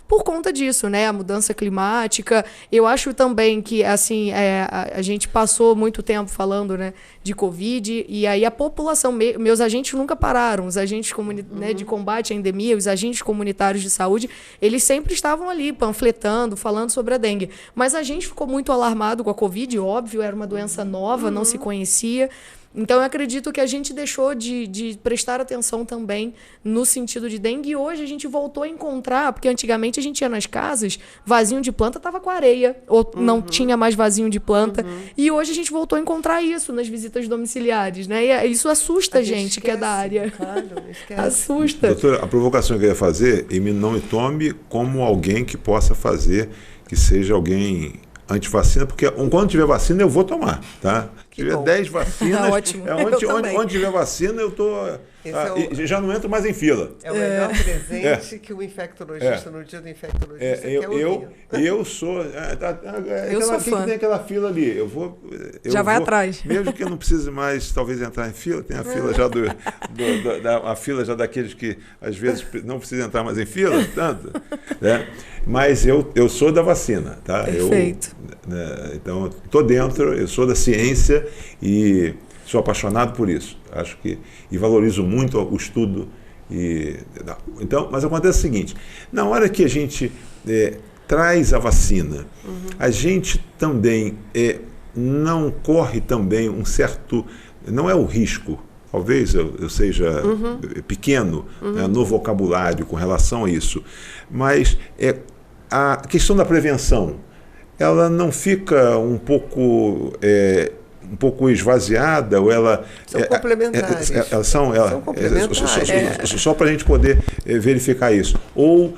[SPEAKER 4] por conta disso, né? A mudança climática. Eu acho também que, assim, a gente passou muito tempo falando, né, de Covid, e aí a população, meus agentes nunca pararam, os agentes né, de combate à endemia, os agentes comunitários de saúde, eles sempre estavam ali panfletando, falando sobre a dengue. Mas a gente ficou muito alarmado com a Covid, óbvio, era uma doença nova, não se conhecia. Então, eu acredito que a gente deixou de prestar atenção também no sentido de dengue. E hoje a gente voltou a encontrar, porque antigamente a gente ia nas casas, vasinho de planta estava com areia, ou não tinha mais vasinho de planta. E hoje a gente voltou a encontrar isso nas visitas domiciliares, né? E isso assusta a gente que é da área.
[SPEAKER 3] Claro, esquece.
[SPEAKER 4] Assusta.
[SPEAKER 2] Doutora, a provocação que eu ia fazer, não me tome como alguém que possa fazer, que seja alguém antivacina, porque quando tiver vacina eu vou tomar, tá? Se tiver 10 vacinas,
[SPEAKER 4] Ótimo.
[SPEAKER 2] Onde tiver vacina eu tô... já não entro mais em fila.
[SPEAKER 3] É o melhor presente que o infectologista, no dia do infectologista, quer ouvir.
[SPEAKER 2] Eu sou...
[SPEAKER 4] Eu sou fã.
[SPEAKER 2] Que tem aquela fila ali.
[SPEAKER 4] Já vai atrás.
[SPEAKER 2] Mesmo que eu não precise mais, talvez, entrar em fila, tem a fila já a fila já daqueles que, às vezes, não precisam entrar mais em fila, tanto. Né? Mas eu sou da vacina, tá?
[SPEAKER 4] Perfeito.
[SPEAKER 2] Então, estou dentro, eu sou da ciência e sou apaixonado por isso. Acho que e valorizo muito o estudo. Então, mas acontece o seguinte: na hora que a gente traz a vacina, a gente também não corre também um certo, não é o risco. Talvez eu seja pequeno no vocabulário com relação a isso, mas a questão da prevenção, ela não fica um pouco esvaziada, ou ela...
[SPEAKER 3] São complementares.
[SPEAKER 2] Elas são
[SPEAKER 3] complementares.
[SPEAKER 2] Só para a gente poder verificar isso. Ou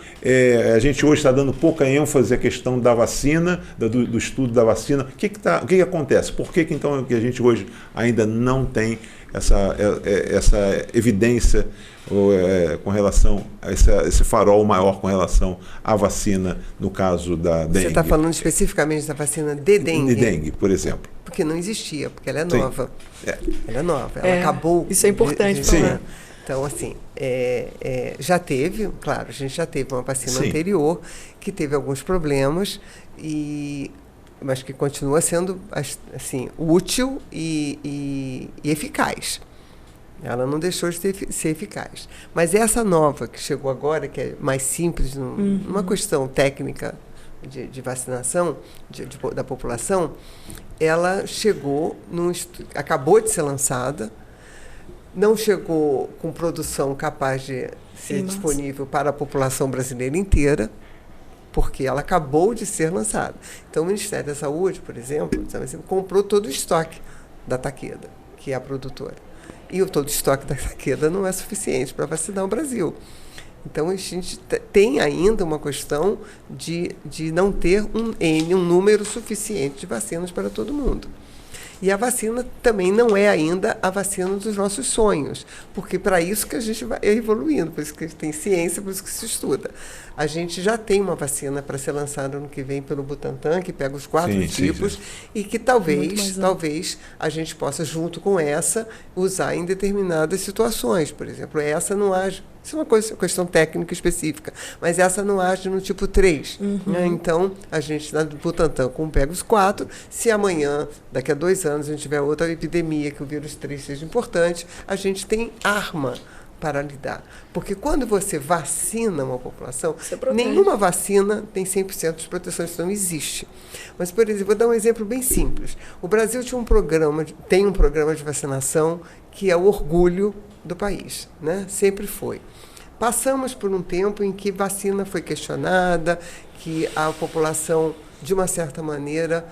[SPEAKER 2] a gente hoje está dando pouca ênfase à questão da vacina, do estudo da vacina. O que acontece? Por que então que a gente hoje ainda não tem essa evidência com relação a esse farol maior com relação à vacina, no caso da dengue?
[SPEAKER 3] Você está falando especificamente da vacina de dengue?
[SPEAKER 2] De dengue, por exemplo.
[SPEAKER 3] Porque não existia, porque ela é nova. Ela é nova, ela acabou.
[SPEAKER 4] Isso é importante falar.
[SPEAKER 3] Então, assim, já teve, claro, a gente já teve uma vacina anterior que teve alguns problemas, mas que continua sendo assim, útil e eficaz. Ela não deixou de ser eficaz. Mas essa nova que chegou agora, que é mais simples, numa questão técnica de vacinação da população, ela chegou, acabou de ser lançada, não chegou com produção capaz de ser disponível para a população brasileira inteira, porque ela acabou de ser lançada. Então, o Ministério da Saúde, por exemplo, comprou todo o estoque da Takeda, que é a produtora. E todo o estoque da Takeda não é suficiente para vacinar o Brasil. Então, a gente tem ainda uma questão de não ter um número suficiente de vacinas para todo mundo. E a vacina também não é ainda a vacina dos nossos sonhos, porque para isso que a gente vai evoluindo, por isso que tem ciência, por isso que se estuda. A gente já tem uma vacina para ser lançada no que vem pelo Butantan, que pega os 4 tipos, e que talvez a gente possa, junto com essa, usar em determinadas situações. Por exemplo, essa não age, isso é uma questão técnica específica, mas essa não age no tipo 3. Né? Então, a gente, na Butantan, pega os 4, se amanhã, daqui a 2 anos, a gente tiver outra epidemia que o vírus 3 seja importante, a gente tem arma para lidar. Porque quando você vacina uma população, nenhuma vacina tem 100% de proteção, isso não existe. Mas, por exemplo, vou dar um exemplo bem simples. O Brasil tem um programa de vacinação que é o orgulho do país, né? Sempre foi. Passamos por um tempo em que vacina foi questionada, que a população, de uma certa maneira,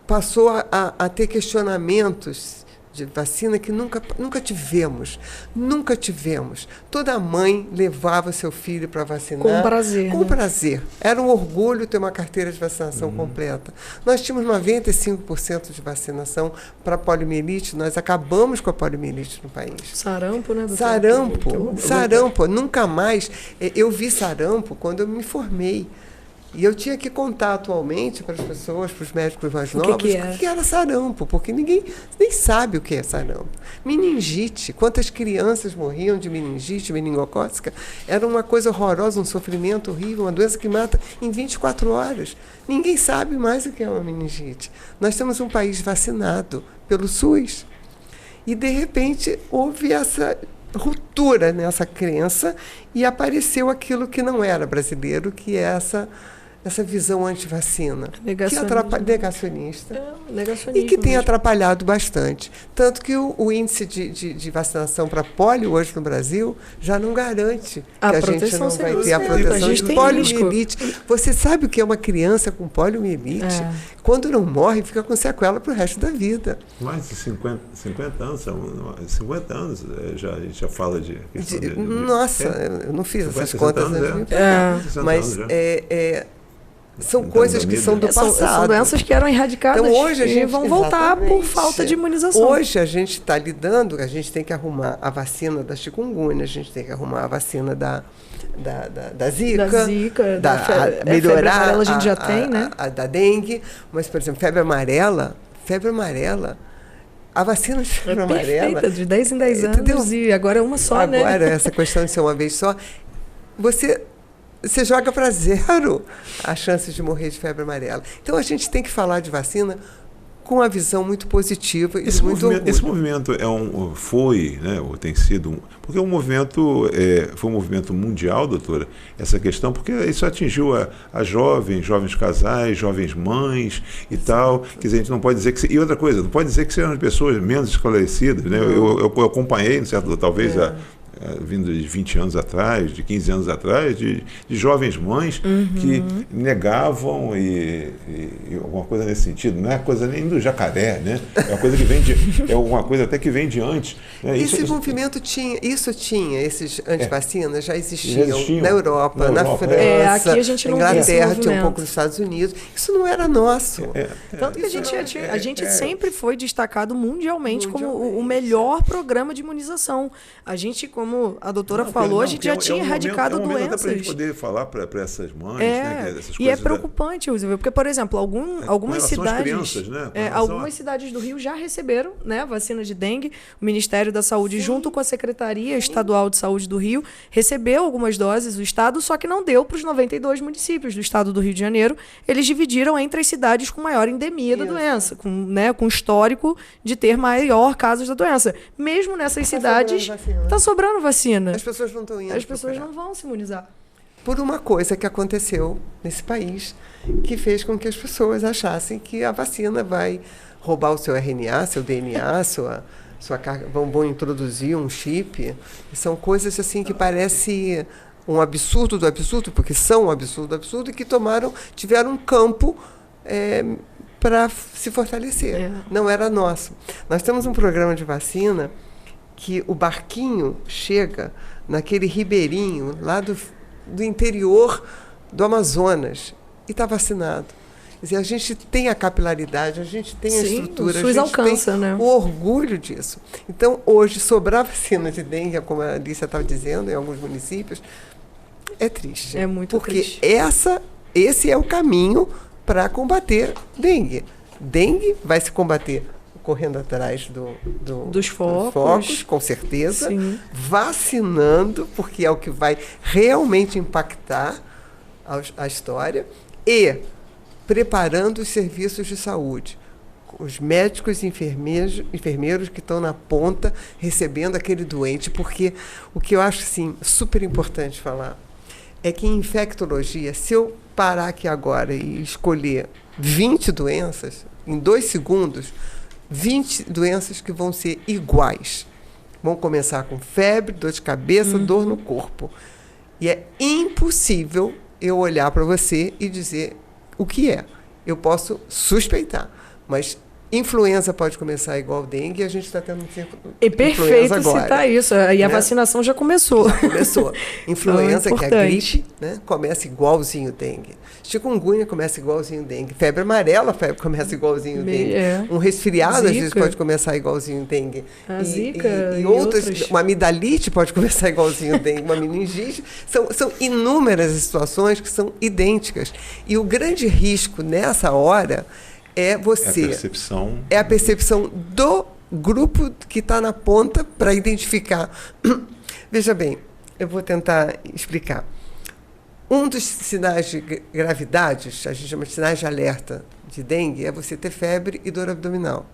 [SPEAKER 3] passou a ter questionamentos de vacina que nunca tivemos. Nunca tivemos. Toda mãe levava seu filho para vacinar.
[SPEAKER 4] Com prazer.
[SPEAKER 3] Com
[SPEAKER 4] né?
[SPEAKER 3] prazer. Era um orgulho ter uma carteira de vacinação completa. Nós tínhamos 95% de vacinação para poliomielite. Nós acabamos com a poliomielite no país.
[SPEAKER 4] Sarampo, né? doutora?
[SPEAKER 3] Sarampo. Nunca mais. Eu vi sarampo quando eu me formei. E eu tinha que contar atualmente para as pessoas, para os médicos mais novos, o que era sarampo, porque ninguém nem sabe o que é sarampo. Meningite, quantas crianças morriam de meningite, meningocócica, era uma coisa horrorosa, um sofrimento horrível, uma doença que mata em 24 horas. Ninguém sabe mais o que é uma meningite. Nós temos um país vacinado pelo SUS. E, de repente, houve essa ruptura nessa crença e apareceu aquilo que não era brasileiro, que é essa visão anti-vacina, negacionista, e que tem atrapalhado bastante. Tanto que o índice de vacinação para pólio hoje no Brasil já não garante que a gente não vai ter a proteção de poliomielite. Você sabe o que é uma criança com poliomielite? Quando não morre, fica com sequela para o resto da vida.
[SPEAKER 2] Mais de 50 anos, 50 anos a gente já fala de...
[SPEAKER 3] Nossa, eu não fiz essas contas. Mas são coisas que são do passado.
[SPEAKER 4] São doenças que eram erradicadas
[SPEAKER 3] então, hoje a gente
[SPEAKER 4] vão voltar por falta de imunização.
[SPEAKER 3] Hoje a gente está lidando, a gente tem que arrumar a vacina da chikungunya, a gente tem que arrumar a vacina da Zika. Melhorar
[SPEAKER 4] febre amarela a gente já tem, né?
[SPEAKER 3] Da dengue. Mas, por exemplo, febre amarela, a vacina de febre amarela...
[SPEAKER 4] Perfeita, de 10 em 10 anos,
[SPEAKER 3] entendeu?
[SPEAKER 4] E agora é uma só, né?
[SPEAKER 3] Agora, essa questão de ser uma vez só, você joga para zero a chance de morrer de febre amarela. Então, a gente tem que falar de vacina com uma visão muito positiva e muito orgulho.
[SPEAKER 2] Esse movimento foi, né, ou tem sido, porque o movimento foi um movimento mundial, doutora, essa questão, porque isso atingiu a jovens casais, jovens mães e tal. Quer dizer, a gente não pode dizer que... E outra coisa, não pode dizer que sejam pessoas menos esclarecidas, né? Eu acompanhei, certo, talvez vindo de 20 anos atrás, de 15 anos atrás, de jovens mães que negavam e alguma coisa nesse sentido. Não é coisa nem do jacaré, né? É uma coisa que vem é alguma coisa até que vem de antes. Né?
[SPEAKER 3] Esse movimento tinha, esses antivacinas já existiam na Europa, na França,
[SPEAKER 4] aqui a gente não
[SPEAKER 3] na Inglaterra, tinha um pouco nos Estados Unidos. Isso não era nosso.
[SPEAKER 4] Tanto que a gente sempre foi destacado mundialmente como o melhor programa de imunização. A gente, como a doutora falou, a gente já tinha erradicado doenças.
[SPEAKER 2] Para a gente poder falar para essas mães, né, essas
[SPEAKER 4] e é preocupante, porque, por exemplo, algumas cidades,
[SPEAKER 2] crianças, né,
[SPEAKER 4] algumas cidades do Rio já receberam, né, a vacina de dengue. O Ministério da Saúde, junto com a Secretaria Estadual de Saúde do Rio, recebeu algumas doses, o Estado, só que não deu para os 92 municípios do Estado do Rio de Janeiro. Eles dividiram entre as cidades com maior endemia da doença, com histórico de ter maior casos da doença. Mesmo nessas cidades, está sobrando vacina.
[SPEAKER 3] As pessoas não estão indo.
[SPEAKER 4] As pessoas não vão se imunizar.
[SPEAKER 3] Por uma coisa que aconteceu nesse país, que fez com que as pessoas achassem que a vacina vai roubar o seu RNA, seu DNA, sua carga, vão introduzir um chip. São coisas assim que parece um absurdo do absurdo, porque são um absurdo do absurdo, e que tiveram um campo para se fortalecer. Não era nosso. Nós temos um programa de vacina que o barquinho chega naquele ribeirinho lá do interior do Amazonas e está vacinado. Quer dizer, a gente tem a capilaridade, a gente tem a estrutura,
[SPEAKER 4] o SUS
[SPEAKER 3] a gente
[SPEAKER 4] alcança,
[SPEAKER 3] tem
[SPEAKER 4] né?
[SPEAKER 3] o orgulho disso. Então, hoje, sobrar vacina de dengue, como a Alicia estava dizendo, em alguns municípios, é triste.
[SPEAKER 4] É muito triste.
[SPEAKER 3] Porque esse é o caminho para combater dengue. Dengue vai se combater correndo atrás dos focos, com certeza, vacinando, porque é o que vai realmente impactar a história, e preparando os serviços de saúde, os médicos e enfermeiros que estão na ponta recebendo aquele doente, porque o que eu acho assim, super importante falar é que em infectologia, se eu parar aqui agora e escolher 20 doenças, em 2 segundos, 20 doenças que vão ser iguais. Vão começar com febre, dor de cabeça, dor no corpo. E é impossível eu olhar para você e dizer o que é. Eu posso suspeitar, mas Influenza pode começar igual dengue, e a gente está tendo
[SPEAKER 4] É perfeito
[SPEAKER 3] agora,
[SPEAKER 4] citar isso. E a vacinação já começou.
[SPEAKER 3] Começou. Influenza,
[SPEAKER 4] Então,
[SPEAKER 3] que é a gripe, né, começa igualzinho dengue. Chikungunya começa igualzinho dengue. Febre amarela começa igualzinho dengue. Um resfriado, às vezes, pode começar igualzinho dengue.
[SPEAKER 4] A zika
[SPEAKER 3] e outras. Uma amidalite pode começar igualzinho dengue. Uma meningite. São inúmeras situações que são idênticas. E o grande risco nessa hora é você...
[SPEAKER 2] É
[SPEAKER 3] a percepção do grupo que está na ponta para identificar. Veja bem, eu vou tentar explicar. Um dos sinais de gravidade, a gente chama de sinais de alerta de dengue, é você ter febre e dor abdominal.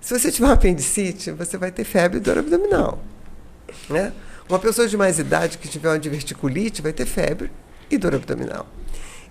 [SPEAKER 3] Se você tiver uma apendicite, você vai ter febre e dor abdominal. Né? Uma pessoa de mais idade que tiver uma diverticulite vai ter febre e dor abdominal.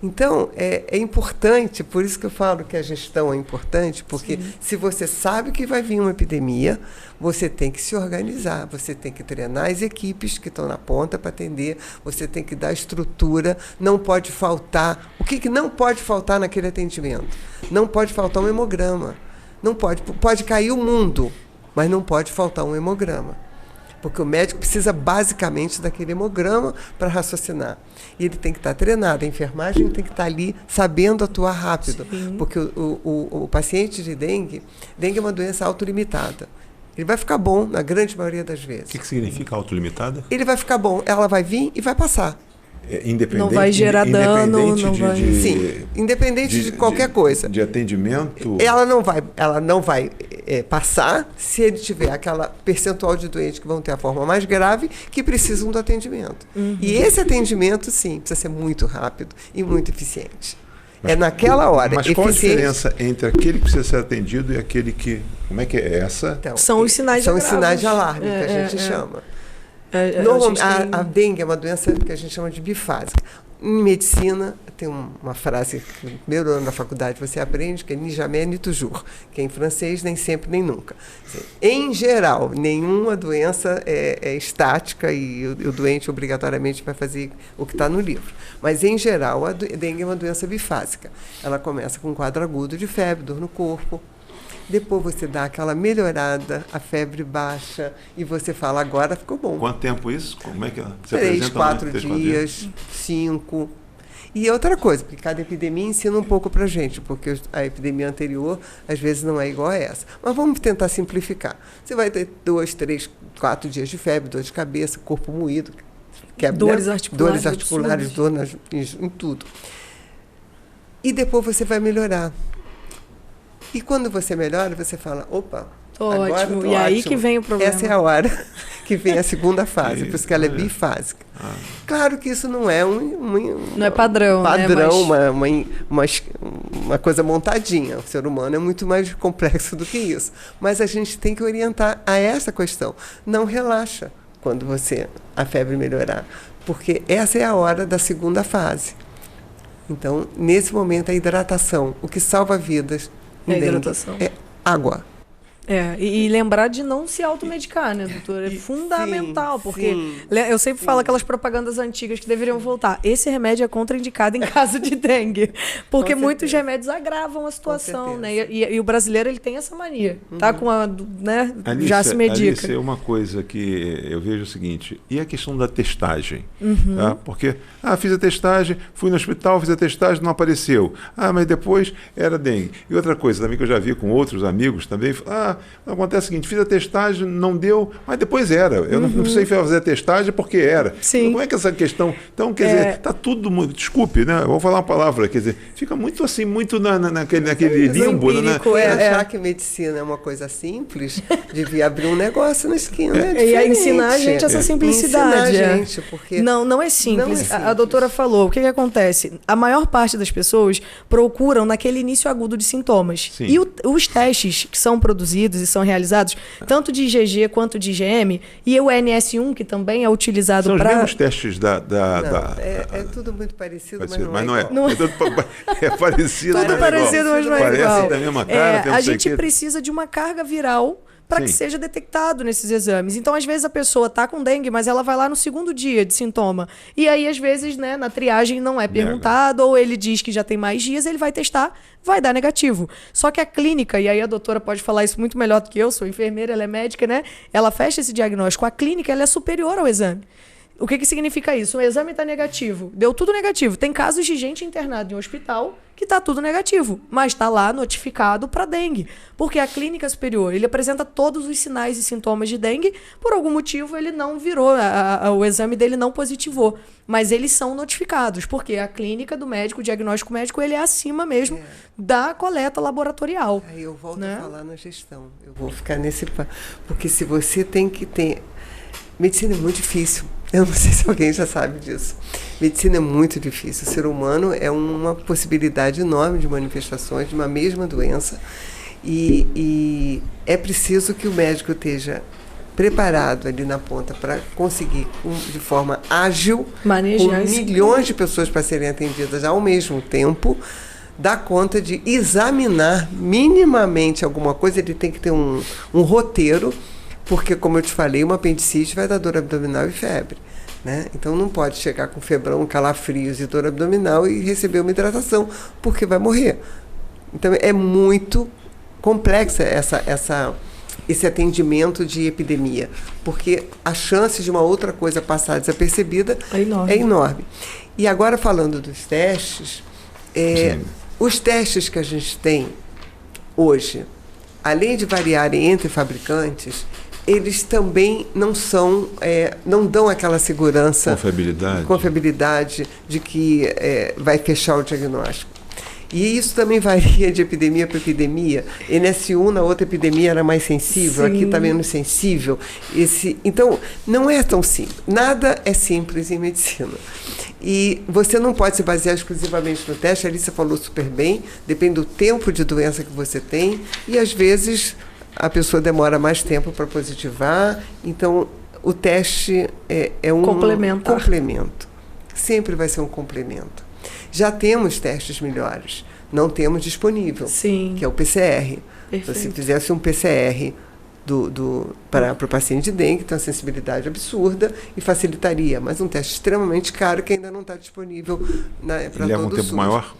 [SPEAKER 3] Então, é importante, por isso que eu falo que a gestão é importante, porque se você sabe que vai vir uma epidemia, você tem que se organizar, você tem que treinar as equipes que estão na ponta para atender, você tem que dar estrutura, não pode faltar. O que não pode faltar naquele atendimento? Não pode faltar um hemograma. Não pode cair o mundo, mas não pode faltar um hemograma. Porque o médico precisa basicamente daquele hemograma para raciocinar. E ele tem que estar treinado, a enfermagem tem que estar ali sabendo atuar rápido. Sim. Porque o paciente de dengue é uma doença autolimitada. Ele vai ficar bom na grande maioria das vezes.
[SPEAKER 2] O que significa autolimitada?
[SPEAKER 3] Ele vai ficar bom, ela vai vir e vai passar.
[SPEAKER 4] Não vai gerar dano, não vai...
[SPEAKER 3] Sim, independente de qualquer coisa.
[SPEAKER 2] De atendimento...
[SPEAKER 3] Ela não vai passar se ele tiver aquela percentual de doentes que vão ter a forma mais grave que precisam do atendimento. E esse atendimento, sim, precisa ser muito rápido e muito eficiente. É naquela hora.
[SPEAKER 2] Mas qual a diferença entre aquele que precisa ser atendido e aquele que... Como é que é essa?
[SPEAKER 3] Então,
[SPEAKER 4] são os sinais de alarme.
[SPEAKER 3] São os sinais de alarme que a gente chama. A dengue é uma doença que a gente chama de bifásica. Em medicina, tem uma frase que no primeiro ano da faculdade você aprende, que é ni jamais ni toujours, que é em francês, nem sempre, nem nunca. Em geral, nenhuma doença é estática e o doente obrigatoriamente vai fazer o que está no livro. Mas, em geral, a dengue é uma doença bifásica. Ela começa com um quadro agudo de febre, dor no corpo. Depois você dá aquela melhorada, a febre baixa, e você fala, agora ficou bom.
[SPEAKER 2] Quanto tempo isso? Como é que ela se
[SPEAKER 3] 3, 4 dias, 5. E outra coisa, porque cada epidemia ensina um pouco para a gente, porque a epidemia anterior, às vezes, não é igual a essa. Mas vamos tentar simplificar. Você vai ter 2, 3, 4 dias de febre, dor de cabeça, corpo moído,
[SPEAKER 4] dores articulares,
[SPEAKER 3] dor em tudo. E depois você vai melhorar. E quando você melhora, você fala, opa, agora tô
[SPEAKER 4] e aí que vem o problema.
[SPEAKER 3] Essa é a hora que vem a segunda fase, por isso que ela é bifásica. Claro que isso não é
[SPEAKER 4] não é padrão,
[SPEAKER 3] né? Uma coisa montadinha. O ser humano é muito mais complexo do que isso. Mas a gente tem que orientar a essa questão. Não relaxa quando a febre melhorar, porque essa é a hora da segunda fase. Então, nesse momento, a hidratação, o que salva vidas,
[SPEAKER 4] hidratação.
[SPEAKER 3] É água.
[SPEAKER 4] E lembrar de não se automedicar, né, doutora? É fundamental, porque eu sempre falo aquelas propagandas antigas que deveriam voltar. Esse remédio é contraindicado em caso de dengue, porque muitos remédios agravam a situação, né? E o brasileiro, ele tem essa mania, tá com né,
[SPEAKER 2] Alice,
[SPEAKER 4] já se medica.
[SPEAKER 2] Alice, uma coisa que eu vejo o seguinte, e a questão da testagem? Tá? Porque, fiz a testagem, fui no hospital, fiz a testagem, não apareceu. Mas depois era dengue. E outra coisa também que eu já vi com outros amigos também, acontece o seguinte, fiz a testagem, não deu, mas depois era. Eu não precisei fazer a testagem porque era.
[SPEAKER 4] Sim.
[SPEAKER 2] Então, como é que essa questão... Então, quer dizer, está tudo muito... Desculpe, né? Eu vou falar uma palavra, quer dizer, fica muito assim, muito naquele limbo.
[SPEAKER 3] Achar que medicina é uma coisa simples, devia abrir um negócio na esquina.
[SPEAKER 4] E ensinar a gente essa simplicidade.
[SPEAKER 3] Ensinar a gente, porque...
[SPEAKER 4] Não é simples. A doutora falou, o que acontece? A maior parte das pessoas procuram naquele início agudo de sintomas.
[SPEAKER 2] Sim.
[SPEAKER 4] E os testes que são produzidos e são realizados, tanto de IgG quanto de IgM, e o NS1, que também é utilizado para...
[SPEAKER 2] São os mesmos testes
[SPEAKER 3] é tudo muito parecido, mas não é igual.
[SPEAKER 2] É parecido,
[SPEAKER 4] tudo parecido, mas não é igual.
[SPEAKER 2] Parece da mesma cara.
[SPEAKER 4] A gente precisa de uma carga viral para que
[SPEAKER 2] Sim.
[SPEAKER 4] seja detectado nesses exames. Então, às vezes, a pessoa está com dengue, mas ela vai lá no segundo dia de sintoma. E aí, às vezes, né, na triagem não é perguntado, ou ele diz que já tem mais dias, ele vai testar, vai dar negativo. Só que a clínica, e aí a doutora pode falar isso muito melhor do que eu, sou enfermeira, ela é médica, né? Ela fecha esse diagnóstico. A clínica, ela é superior ao exame. O que significa isso? O exame está negativo, deu tudo negativo. Tem casos de gente internada em um hospital que está tudo negativo, mas está lá notificado para dengue, porque a clínica superior, ele apresenta todos os sinais e sintomas de dengue, por algum motivo ele não virou, o exame dele não positivou, mas eles são notificados, porque a clínica do médico, o diagnóstico médico, ele é acima mesmo da coleta laboratorial.
[SPEAKER 3] Aí eu volto
[SPEAKER 4] né?
[SPEAKER 3] a falar na gestão, eu vou ficar nesse... Porque se você tem que ter... Medicina é muito difícil. Eu não sei se alguém já sabe disso. Medicina é muito difícil. O ser humano é uma possibilidade enorme de manifestações de uma mesma doença. E é preciso que o médico esteja preparado ali na ponta para conseguir, de forma ágil,
[SPEAKER 4] manejar
[SPEAKER 3] com milhões de pessoas para serem atendidas ao mesmo tempo, dar conta de examinar minimamente alguma coisa. Ele tem que ter um roteiro. Porque, como eu te falei, uma apendicite vai dar dor abdominal e febre, né? Então não pode chegar com febrão, calafrios e dor abdominal e receber uma hidratação, porque vai morrer. Então é muito complexa esse atendimento de epidemia, porque a chance de uma outra coisa passar desapercebida é enorme. E agora, falando dos testes, os testes que a gente tem hoje, além de variarem entre fabricantes, eles também não são, não dão aquela segurança, confiabilidade de que vai fechar o diagnóstico. E isso também varia de epidemia para epidemia. NS1 na outra epidemia era mais sensível, aqui está menos sensível. Então, não é tão simples. Nada é simples em medicina. E você não pode se basear exclusivamente no teste, a Alicia falou super bem, depende do tempo de doença que você tem, e às vezes a pessoa demora mais tempo para positivar, então o teste é um complemento. Sempre vai ser um complemento. Já temos testes melhores, não temos disponível, que é o PCR.
[SPEAKER 4] Perfeito.
[SPEAKER 3] Se você fizesse um PCR para o paciente de dengue, tem uma sensibilidade absurda e facilitaria, mas um teste extremamente caro que ainda não está disponível para todo o SUS.
[SPEAKER 2] Leva um tempo maior?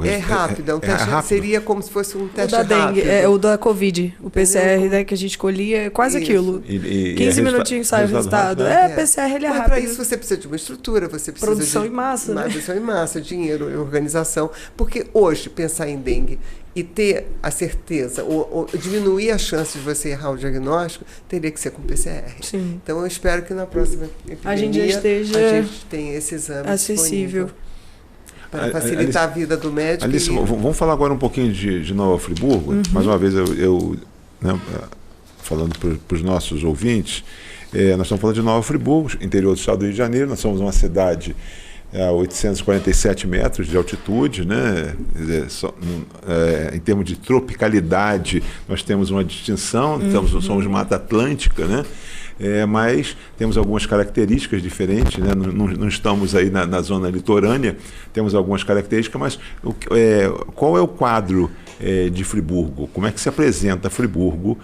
[SPEAKER 3] É rápido, rápido. Seria como se fosse um teste rápido. O da dengue,
[SPEAKER 4] o da Covid, o PCR, né, que a gente colhia, é quase aquilo. 15 minutinhos sai o resultado. PCR, ele é rápido.
[SPEAKER 3] Mas para isso você precisa de uma estrutura, você precisa
[SPEAKER 4] produção em massa, né?
[SPEAKER 3] Produção em massa, dinheiro, organização, porque hoje pensar em dengue e ter a certeza, ou diminuir a chance de você errar o diagnóstico, teria que ser com PCR.
[SPEAKER 4] Sim.
[SPEAKER 3] Então, eu espero que na próxima epidemia
[SPEAKER 4] a gente
[SPEAKER 3] tenha esse exame
[SPEAKER 4] acessível.
[SPEAKER 3] Para facilitar a vida do médico.
[SPEAKER 2] Alice, vamos falar agora um pouquinho de Nova Friburgo. Mais uma vez, falando para os nossos ouvintes, nós estamos falando de Nova Friburgo, interior do estado do Rio de Janeiro. Nós somos uma cidade a 847 metros de altitude, né? Em termos de tropicalidade, nós temos uma distinção, somos Mata Atlântica, né? Mas temos algumas características diferentes, né? Não estamos aí na zona litorânea, temos algumas características, mas qual é o quadro de Friburgo? Como é que se apresenta Friburgo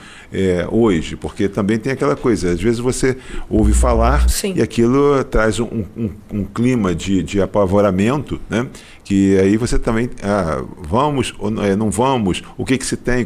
[SPEAKER 2] hoje? Porque também tem aquela coisa, às vezes você ouve falar
[SPEAKER 4] Sim.
[SPEAKER 2] e aquilo traz um clima de apavoramento, né? Que aí você também, vamos ou não vamos, o que se tem,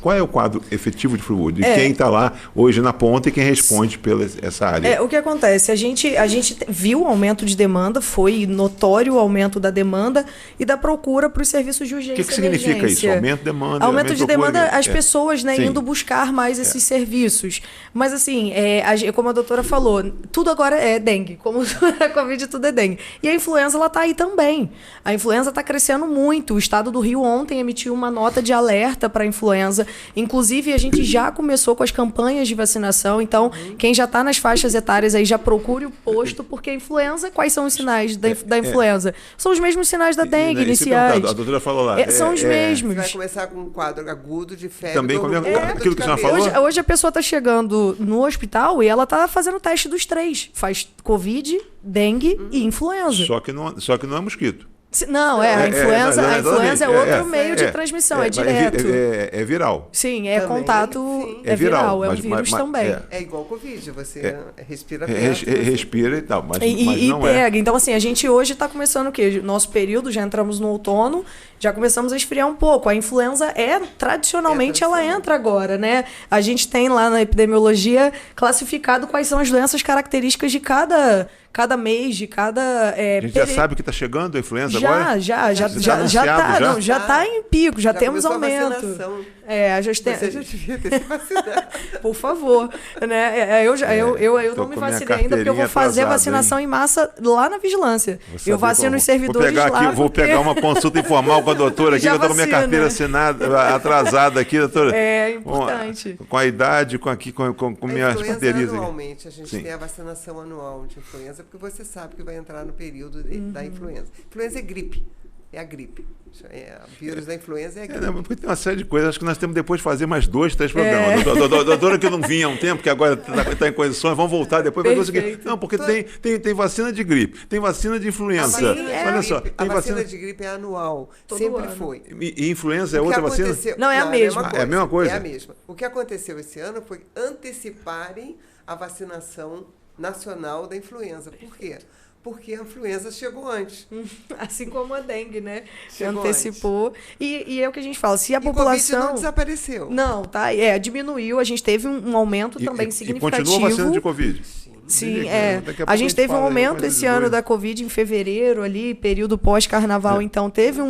[SPEAKER 2] Qual é o quadro efetivo de Friburgo? De quem está lá hoje na ponta e quem responde pela essa área?
[SPEAKER 4] O que acontece? A gente viu o aumento de demanda, foi notório o aumento da demanda e da procura para os serviços de urgência.
[SPEAKER 2] O que significa isso? Aumento de demanda?
[SPEAKER 4] Aumento de demanda, as pessoas, né,
[SPEAKER 2] Sim.
[SPEAKER 4] indo buscar mais esses serviços. Mas assim, como a doutora falou, tudo agora é dengue. Como a Covid, tudo é dengue. E a influenza, ela está aí também. A influenza está crescendo muito. O estado do Rio ontem emitiu uma nota de alerta para a influenza. Inclusive, a gente já começou com as campanhas de vacinação. Então, quem já está nas faixas etárias aí já procure o posto, porque a influenza, quais são os sinais da influenza? São os mesmos sinais da dengue iniciais.
[SPEAKER 2] A doutora falou lá.
[SPEAKER 4] São os mesmos.
[SPEAKER 3] Vai começar com um quadro agudo de febre.
[SPEAKER 2] Também aquilo que a senhora falou.
[SPEAKER 4] Hoje a pessoa está chegando no hospital e ela está fazendo o teste dos 3. Faz Covid, dengue e influenza.
[SPEAKER 2] Só que não é mosquito.
[SPEAKER 4] Não, a influenza é outro meio de transmissão, é direto.
[SPEAKER 2] É viral.
[SPEAKER 4] Sim, é
[SPEAKER 3] Também,
[SPEAKER 4] contato,
[SPEAKER 3] sim.
[SPEAKER 4] é viral, é um
[SPEAKER 2] mas-
[SPEAKER 4] vírus
[SPEAKER 2] mas-
[SPEAKER 4] também.
[SPEAKER 3] É igual Covid, você respira perto.
[SPEAKER 2] Respira e tal, mas
[SPEAKER 4] E
[SPEAKER 2] não
[SPEAKER 4] pega. Então, assim, a gente hoje está começando o quê? Nosso período, já entramos no outono, já começamos a esfriar um pouco. A influenza tradicionalmente, ela entra agora, né? A gente tem lá na epidemiologia classificado quais são as doenças características de cada mês, de cada
[SPEAKER 2] A gente já sabe que está chegando a influenza agora?
[SPEAKER 4] Já
[SPEAKER 2] anunciado,
[SPEAKER 4] tá,
[SPEAKER 2] já?
[SPEAKER 4] não, já tá em pico, já temos
[SPEAKER 3] começou a
[SPEAKER 4] aumento.
[SPEAKER 3] vacinação.
[SPEAKER 4] Já tem,
[SPEAKER 3] Você já devia ter se vacinado.
[SPEAKER 4] por favor, né? Eu
[SPEAKER 2] tô
[SPEAKER 4] não me
[SPEAKER 2] com minha
[SPEAKER 4] vacinei ainda porque eu vou
[SPEAKER 2] carteirinha
[SPEAKER 4] fazer
[SPEAKER 2] atrasada,
[SPEAKER 4] vacinação em massa lá na vigilância.
[SPEAKER 2] Vou saber
[SPEAKER 4] Eu vacino
[SPEAKER 2] como.
[SPEAKER 4] os servidores
[SPEAKER 2] vou pegar
[SPEAKER 4] lá.
[SPEAKER 2] aqui, Vou
[SPEAKER 4] porque-
[SPEAKER 2] pegar uma consulta informal com a doutora aqui,
[SPEAKER 4] Já
[SPEAKER 2] que eu tô com minha
[SPEAKER 4] vacina.
[SPEAKER 2] carteira assinada, atrasada aqui, doutora.
[SPEAKER 4] É importante.
[SPEAKER 2] Com a idade, com
[SPEAKER 3] A
[SPEAKER 2] minhas
[SPEAKER 3] influenza
[SPEAKER 2] carteirinhas aqui.
[SPEAKER 3] anualmente, a gente
[SPEAKER 2] Sim.
[SPEAKER 3] tem a vacinação anual de influenza, porque você sabe que vai entrar no período da influenza. Influenza é gripe, é a gripe. O vírus da influenza é a gripe.
[SPEAKER 2] Não, porque tem uma série de coisas, acho que nós temos depois de fazer mais 2, 3 programas. Doutora que não vinha há um tempo, que agora está em condições, vamos voltar depois para ver o seguinte.
[SPEAKER 4] Perfeito.
[SPEAKER 2] Não, porque tem vacina de gripe, tem vacina de influenza. Olha só, tem
[SPEAKER 3] a vacina
[SPEAKER 2] vacina
[SPEAKER 3] de gripe é anual,
[SPEAKER 4] Todo
[SPEAKER 3] sempre
[SPEAKER 4] ano.
[SPEAKER 3] foi.
[SPEAKER 2] E influenza é
[SPEAKER 3] O que
[SPEAKER 2] outra vacina?
[SPEAKER 3] aconteceu-
[SPEAKER 4] Não, é a mesma.
[SPEAKER 2] É a mesma coisa?
[SPEAKER 3] É a mesma. O que aconteceu esse ano foi anteciparem a vacinação nacional da influenza. Por quê? Porque a influenza chegou antes.
[SPEAKER 4] Assim como a dengue, né?
[SPEAKER 3] Chegou
[SPEAKER 4] Antecipou. E é o que a gente fala, se a
[SPEAKER 3] E Covid
[SPEAKER 4] população...
[SPEAKER 3] não desapareceu.
[SPEAKER 4] Não, tá? Diminuiu, a gente teve um aumento também
[SPEAKER 2] E
[SPEAKER 4] significativo.
[SPEAKER 2] continua a vacina de Covid?
[SPEAKER 4] Sim,
[SPEAKER 2] Daqui a pouco
[SPEAKER 4] a gente teve um
[SPEAKER 2] fala aí
[SPEAKER 4] aumento
[SPEAKER 2] coisa
[SPEAKER 4] esse
[SPEAKER 2] de
[SPEAKER 4] ano
[SPEAKER 2] dois.
[SPEAKER 4] da Covid em fevereiro ali, período pós-carnaval, então teve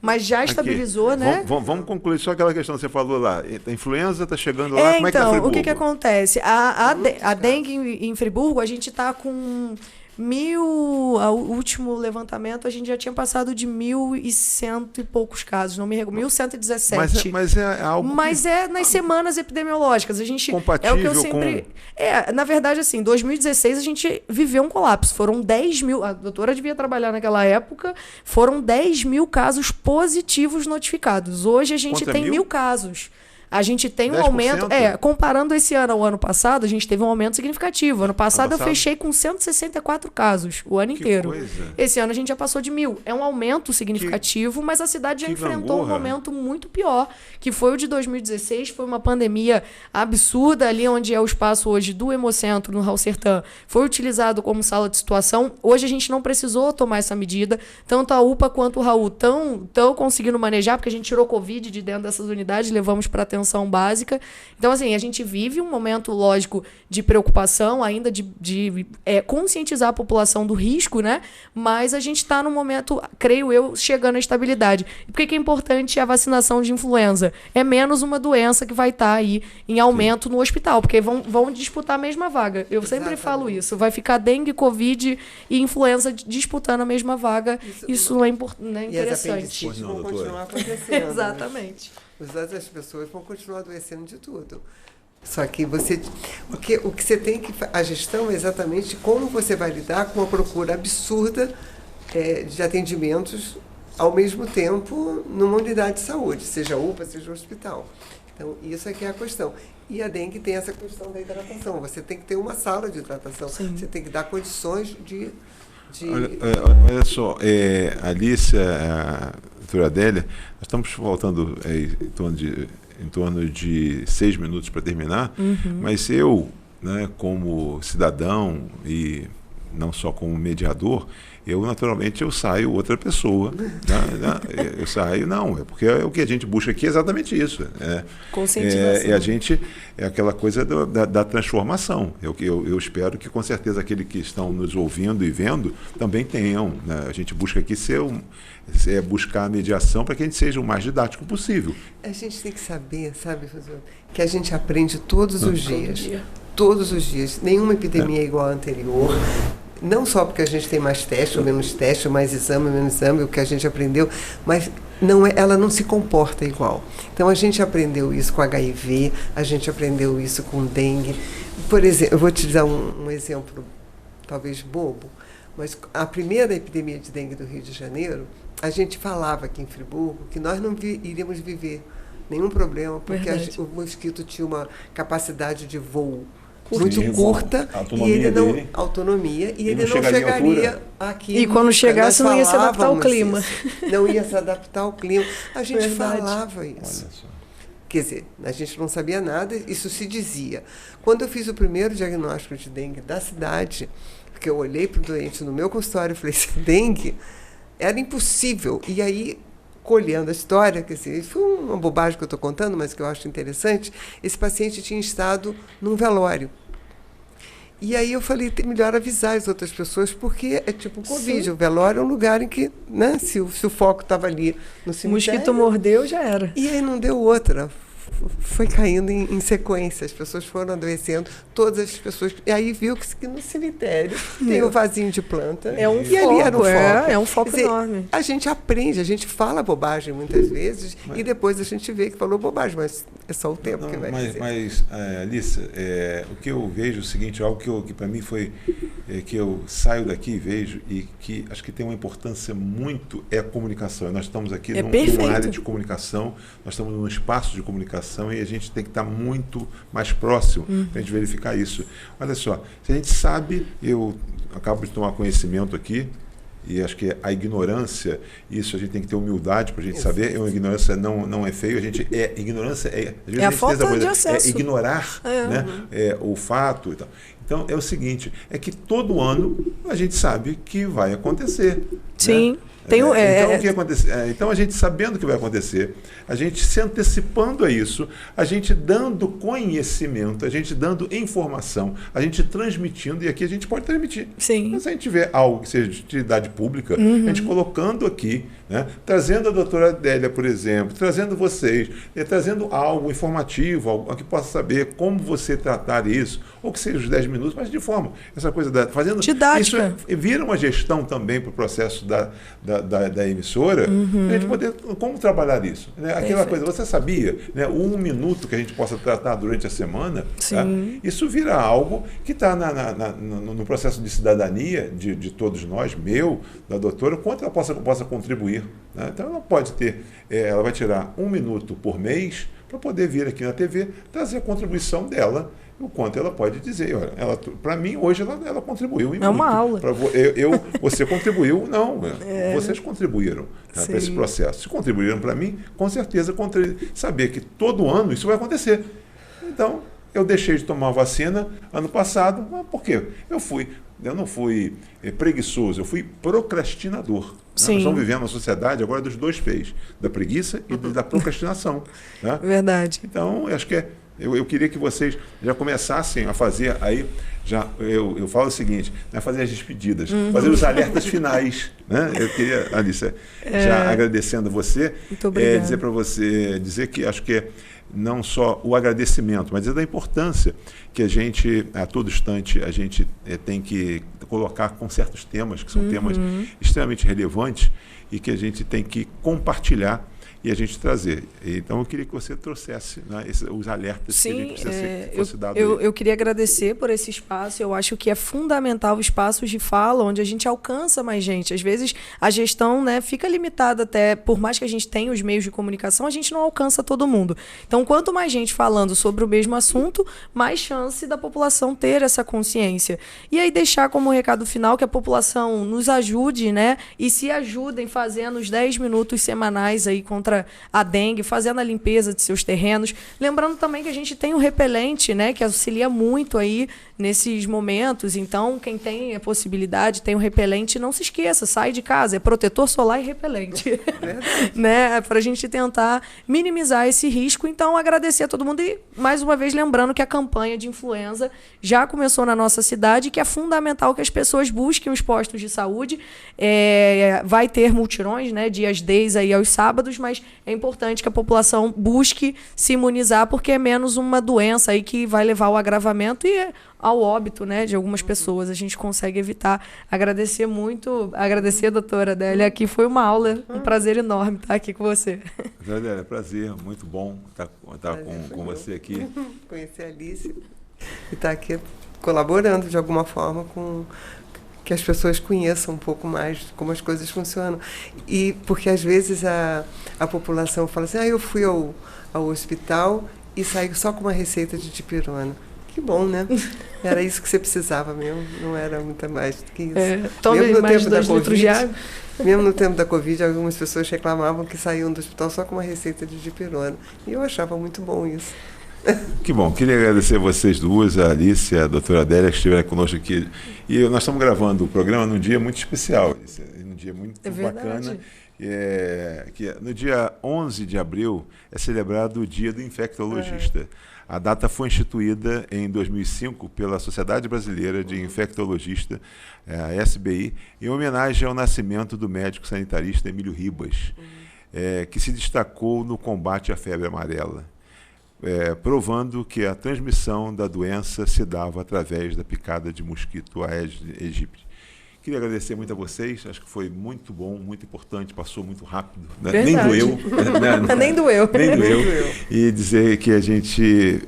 [SPEAKER 4] mas já
[SPEAKER 2] Aqui.
[SPEAKER 4] estabilizou, né?
[SPEAKER 2] Vamos concluir só aquela questão que você falou lá. A influenza está chegando lá, como é que está
[SPEAKER 4] Então,
[SPEAKER 2] Friburgo?
[SPEAKER 4] o que acontece? A dengue em Friburgo, a gente está com 1.000, o último levantamento, a gente já tinha passado de 1.100 e poucos casos, não me recordo, 1.117.
[SPEAKER 2] Mas é algo
[SPEAKER 4] Mas é nas semanas epidemiológicas. A gente
[SPEAKER 2] Compatível
[SPEAKER 4] é o que eu sempre. Na verdade, assim, em 2016 a gente viveu um colapso. Foram 10 mil. A doutora devia trabalhar naquela época. Foram 10 mil casos positivos notificados. Hoje a gente
[SPEAKER 2] Quanto é
[SPEAKER 4] tem
[SPEAKER 2] 1.000?
[SPEAKER 4] 1.000 casos. A gente tem um
[SPEAKER 2] 10%?
[SPEAKER 4] aumento. Comparando esse ano ao ano passado, a gente teve um aumento significativo. Ano passado eu
[SPEAKER 2] passado?
[SPEAKER 4] fechei com 164 casos o ano
[SPEAKER 2] Que
[SPEAKER 4] inteiro.
[SPEAKER 2] coisa.
[SPEAKER 4] Esse ano a gente já passou de 1.000. É um aumento significativo, mas a cidade já
[SPEAKER 2] que
[SPEAKER 4] enfrentou um
[SPEAKER 2] gangorra.
[SPEAKER 4] momento muito pior, que foi o de 2016. Foi uma pandemia absurda ali onde é o espaço hoje do Hemocentro, no Raul Sertã. Foi utilizado como sala de situação. Hoje a gente não precisou tomar essa medida. Tanto a UPA quanto o Raul estão conseguindo manejar, porque a gente tirou Covid de dentro dessas unidades, levamos para atenção básica. Então, assim, a gente vive um momento, lógico, de preocupação, ainda de conscientizar a população do risco, né? Mas a gente está num momento, creio eu, chegando à estabilidade. E por que é importante a vacinação de influenza? É menos uma doença que vai estar aí em aumento no hospital, porque vão disputar a mesma vaga. Eu sempre falo isso. Vai ficar dengue, Covid e influenza disputando a mesma vaga. Isso é
[SPEAKER 3] E as
[SPEAKER 4] interessante.
[SPEAKER 3] apendicites
[SPEAKER 2] Pois não,
[SPEAKER 3] vão
[SPEAKER 2] doutora.
[SPEAKER 3] continuar acontecendo.
[SPEAKER 4] Exatamente.
[SPEAKER 3] As pessoas vão continuar adoecendo de tudo. Só que o que você tem que... A gestão é exatamente como você vai lidar com uma procura absurda de atendimentos ao mesmo tempo numa unidade de saúde, seja UPA, seja hospital. Então, isso aqui é a questão. E a dengue tem essa questão da hidratação. Você tem que ter uma sala de hidratação.
[SPEAKER 4] Sim.
[SPEAKER 3] Você tem que dar condições de
[SPEAKER 2] Olha só, Alice, a doutora Adélia, nós estamos faltando em torno de 6 minutos para terminar, mas eu, né, como cidadão e não só como mediador, naturalmente eu saio outra pessoa. Eu saio, porque o que a gente busca aqui é exatamente isso.
[SPEAKER 4] Conscientização.
[SPEAKER 2] E a gente, é aquela coisa da transformação. Eu espero que com certeza aqueles que estão nos ouvindo e vendo também tenham. Né? A gente busca aqui buscar a mediação para que a gente seja o mais didático possível.
[SPEAKER 3] A gente tem que saber, sabe, que a gente aprende todos os dias.
[SPEAKER 4] dia.
[SPEAKER 3] Todos os dias. Nenhuma epidemia é igual à anterior. Não só porque a gente tem mais teste ou menos teste, ou mais exame ou menos exame, o que a gente aprendeu, mas ela não se comporta igual. Então, a gente aprendeu isso com HIV, a gente aprendeu isso com dengue. Por exemplo, eu vou te dar um exemplo, talvez bobo, mas a primeira epidemia de dengue do Rio de Janeiro, a gente falava aqui em Friburgo que nós não iríamos viver nenhum problema, porque o mosquito tinha uma capacidade de voo muito
[SPEAKER 2] Sim,
[SPEAKER 3] curta,
[SPEAKER 2] a
[SPEAKER 3] e
[SPEAKER 2] autonomia
[SPEAKER 3] ele não
[SPEAKER 2] dele.
[SPEAKER 3] autonomia e ele
[SPEAKER 2] não
[SPEAKER 3] não
[SPEAKER 2] chegaria à
[SPEAKER 3] chegaria
[SPEAKER 2] altura.
[SPEAKER 3] aqui.
[SPEAKER 4] E quando
[SPEAKER 3] nunca.
[SPEAKER 4] chegasse,
[SPEAKER 3] Nós
[SPEAKER 4] não ia se adaptar ao
[SPEAKER 3] falávamos
[SPEAKER 4] clima.
[SPEAKER 3] isso. Não ia se adaptar ao clima. A gente
[SPEAKER 4] Verdade.
[SPEAKER 3] falava isso.
[SPEAKER 2] Olha só.
[SPEAKER 3] Quer dizer, a gente não sabia nada, isso se dizia. Quando eu fiz o primeiro diagnóstico de dengue da cidade, porque eu olhei para o doente no meu consultório e falei, isso é dengue, era impossível. E aí, colhendo a história, quer dizer, foi uma bobagem que eu estou contando, mas que eu acho interessante, esse paciente tinha estado num velório. E aí eu falei, melhor avisar as outras pessoas, porque é tipo Covid.
[SPEAKER 4] Sim.
[SPEAKER 3] O velório é um lugar em que, né, se o foco estava ali no
[SPEAKER 4] O
[SPEAKER 3] cemitério...
[SPEAKER 4] mosquito mordeu, já era.
[SPEAKER 3] E aí não deu outra. Foi caindo em sequência, as pessoas foram adoecendo, todas as pessoas. E aí viu que no cemitério tem o vasinho de planta.
[SPEAKER 4] É um
[SPEAKER 3] e ali era um
[SPEAKER 4] foco,
[SPEAKER 3] foco.
[SPEAKER 4] é um foco
[SPEAKER 3] Quer dizer,
[SPEAKER 4] enorme.
[SPEAKER 3] A gente aprende, a gente fala bobagem muitas vezes, e depois a gente vê que falou bobagem, mas é só o tempo que vai dizer.
[SPEAKER 2] Mas Alice, o que eu vejo é o seguinte, algo que para mim foi, que eu saio daqui e vejo, e que acho que tem uma importância muito, é a comunicação. Nós estamos aqui numa área de comunicação, nós estamos num espaço de comunicação, e a gente tem que estar muito mais próximo para a gente verificar isso. Olha só, se a gente sabe, eu acabo de tomar conhecimento aqui, e acho que a ignorância, isso a gente tem que ter humildade para a gente saber, a ignorância não é feio, ignorância às vezes
[SPEAKER 4] a
[SPEAKER 2] gente tem
[SPEAKER 4] falta
[SPEAKER 2] essa coisa,
[SPEAKER 4] de acesso.
[SPEAKER 2] é ignorar né, o fato e tal. Então, é o seguinte, é que todo ano a gente sabe que vai acontecer.
[SPEAKER 4] Sim.
[SPEAKER 2] Né?
[SPEAKER 4] Tem
[SPEAKER 2] Então, o que acontece? Então, a gente sabendo o que vai acontecer, a gente se antecipando a isso, a gente dando conhecimento, a gente dando informação, a gente transmitindo, e aqui a gente pode transmitir.
[SPEAKER 4] Sim.
[SPEAKER 2] Mas se a gente tiver algo que seja de utilidade pública, a gente colocando aqui, né, trazendo a doutora Adélia, por exemplo, trazendo vocês, trazendo algo informativo, algo que possa saber como você tratar isso, ou que seja os 10 minutos, mas de forma, essa coisa fazendo
[SPEAKER 4] didática.
[SPEAKER 2] Isso vira uma gestão também para o processo da emissora, a gente poder, como trabalhar isso? Né? Aquela coisa, você sabia, né, o 1 minuto que a gente possa tratar durante a semana, tá? Isso vira algo que está no processo de cidadania de todos nós, meu, da doutora, quanto ela possa contribuir. Né? Então ela pode ter, ela vai tirar 1 minuto por mês para poder vir aqui na TV, trazer a contribuição dela, o quanto ela pode dizer. Olha, para mim, hoje, ela contribuiu.
[SPEAKER 4] É uma aula.
[SPEAKER 2] Você contribuiu, não. Vocês contribuíram para esse processo. Se contribuíram para mim, com certeza saber que todo ano isso vai acontecer. Então, eu deixei de tomar vacina ano passado. Mas por quê? Eu não fui preguiçoso, eu fui procrastinador. Né? Nós estamos vivendo uma sociedade agora dos dois P's, da preguiça e da procrastinação. Né?
[SPEAKER 4] Verdade.
[SPEAKER 2] Então, eu acho que eu queria que vocês já começassem a fazer aí, eu falo o seguinte, né, fazer as despedidas, fazer os alertas finais. Né? Eu queria, Alice, já agradecendo a você, dizer para você, dizer que acho que é não só o agradecimento, mas da importância que a gente, a todo instante, a gente tem que colocar com certos temas, que são temas extremamente relevantes e que a gente tem que compartilhar e a gente trazer. Então, eu queria que você trouxesse, né, os alertas que a gente precisa que fosse dado.
[SPEAKER 4] Eu queria agradecer por esse espaço. Eu acho que é fundamental espaços de fala onde a gente alcança mais gente. Às vezes, a gestão, né, fica limitada até, por mais que a gente tenha os meios de comunicação, a gente não alcança todo mundo. Então, quanto mais gente falando sobre o mesmo assunto, mais chance da população ter essa consciência. E aí, deixar como recado final que a população nos ajude, né, e se ajudem fazendo os 10 minutos semanais aí contra a dengue, fazendo a limpeza de seus terrenos. Lembrando também que a gente tem o repelente, né, que auxilia muito aí nesses momentos. Então, quem tem a possibilidade, tem o repelente, não se esqueça, sai de casa, é protetor solar e repelente. Né, para a gente tentar minimizar esse risco. Então, agradecer a todo mundo e, mais uma vez, lembrando que a campanha de influenza já começou na nossa cidade e que é fundamental que as pessoas busquem os postos de saúde. Vai ter mutirões, né, dias 10 aí aos sábados, mas é importante que a população busque se imunizar, porque é menos uma doença aí que vai levar ao agravamento e ao óbito, né, de algumas pessoas. A gente consegue evitar. Agradecer muito, agradecer a doutora Adélia, aqui foi uma aula, um prazer enorme estar aqui com você.
[SPEAKER 2] Adélia, prazer, muito bom estar com você aqui.
[SPEAKER 3] Conhecer a Alice e estar aqui colaborando de alguma forma com que as pessoas conheçam um pouco mais como as coisas funcionam. E porque às vezes a população fala assim, eu fui ao hospital e saí só com uma receita de dipirona. Que bom, né? Era isso que você precisava mesmo, não era muito mais do que isso.
[SPEAKER 4] Tome mais 2 litros de água.
[SPEAKER 3] Mesmo no tempo da Covid, algumas pessoas reclamavam que saíam do hospital só com uma receita de dipirona. E eu achava muito bom isso.
[SPEAKER 2] Que bom, queria agradecer a vocês duas, a Alice e a doutora Adélia, que estiveram conosco aqui. E nós estamos gravando o programa num dia muito especial, num dia muito bacana. Que no dia 11 de abril é celebrado o Dia do Infectologista. A data foi instituída em 2005 pela Sociedade Brasileira de Infectologista, a SBI, em homenagem ao nascimento do médico sanitarista Emílio Ribas, que se destacou no combate à febre amarela, provando que a transmissão da doença se dava através da picada de mosquito Aedes aegypti. Queria agradecer muito a vocês, acho que foi muito bom, muito importante, passou muito rápido, né? Nem doeu.
[SPEAKER 4] Nem doeu.
[SPEAKER 2] Nem doeu. E dizer que a gente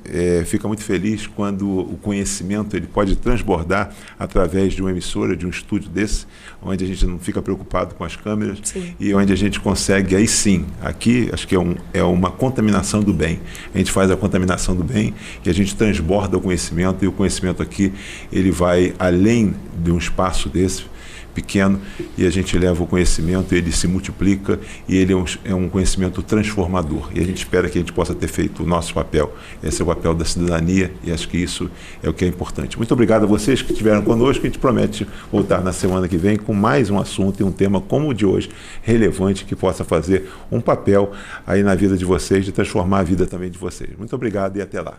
[SPEAKER 2] fica muito feliz quando o conhecimento ele pode transbordar através de uma emissora, de um estúdio desse, onde a gente não fica preocupado com as câmeras. Sim. E onde a gente consegue, aí sim, aqui acho que é uma contaminação do bem. A gente faz a contaminação do bem e a gente transborda o conhecimento, e o conhecimento aqui ele vai além de um espaço desse, pequeno, e a gente leva o conhecimento, ele se multiplica e ele é um conhecimento transformador. E a gente espera que a gente possa ter feito o nosso papel. Esse é o papel da cidadania e acho que isso é o que é importante. Muito obrigado a vocês que estiveram conosco. A gente promete voltar na semana que vem com mais um assunto e um tema como o de hoje, relevante, que possa fazer um papel aí na vida de vocês, de transformar a vida também de vocês. Muito obrigado e até lá.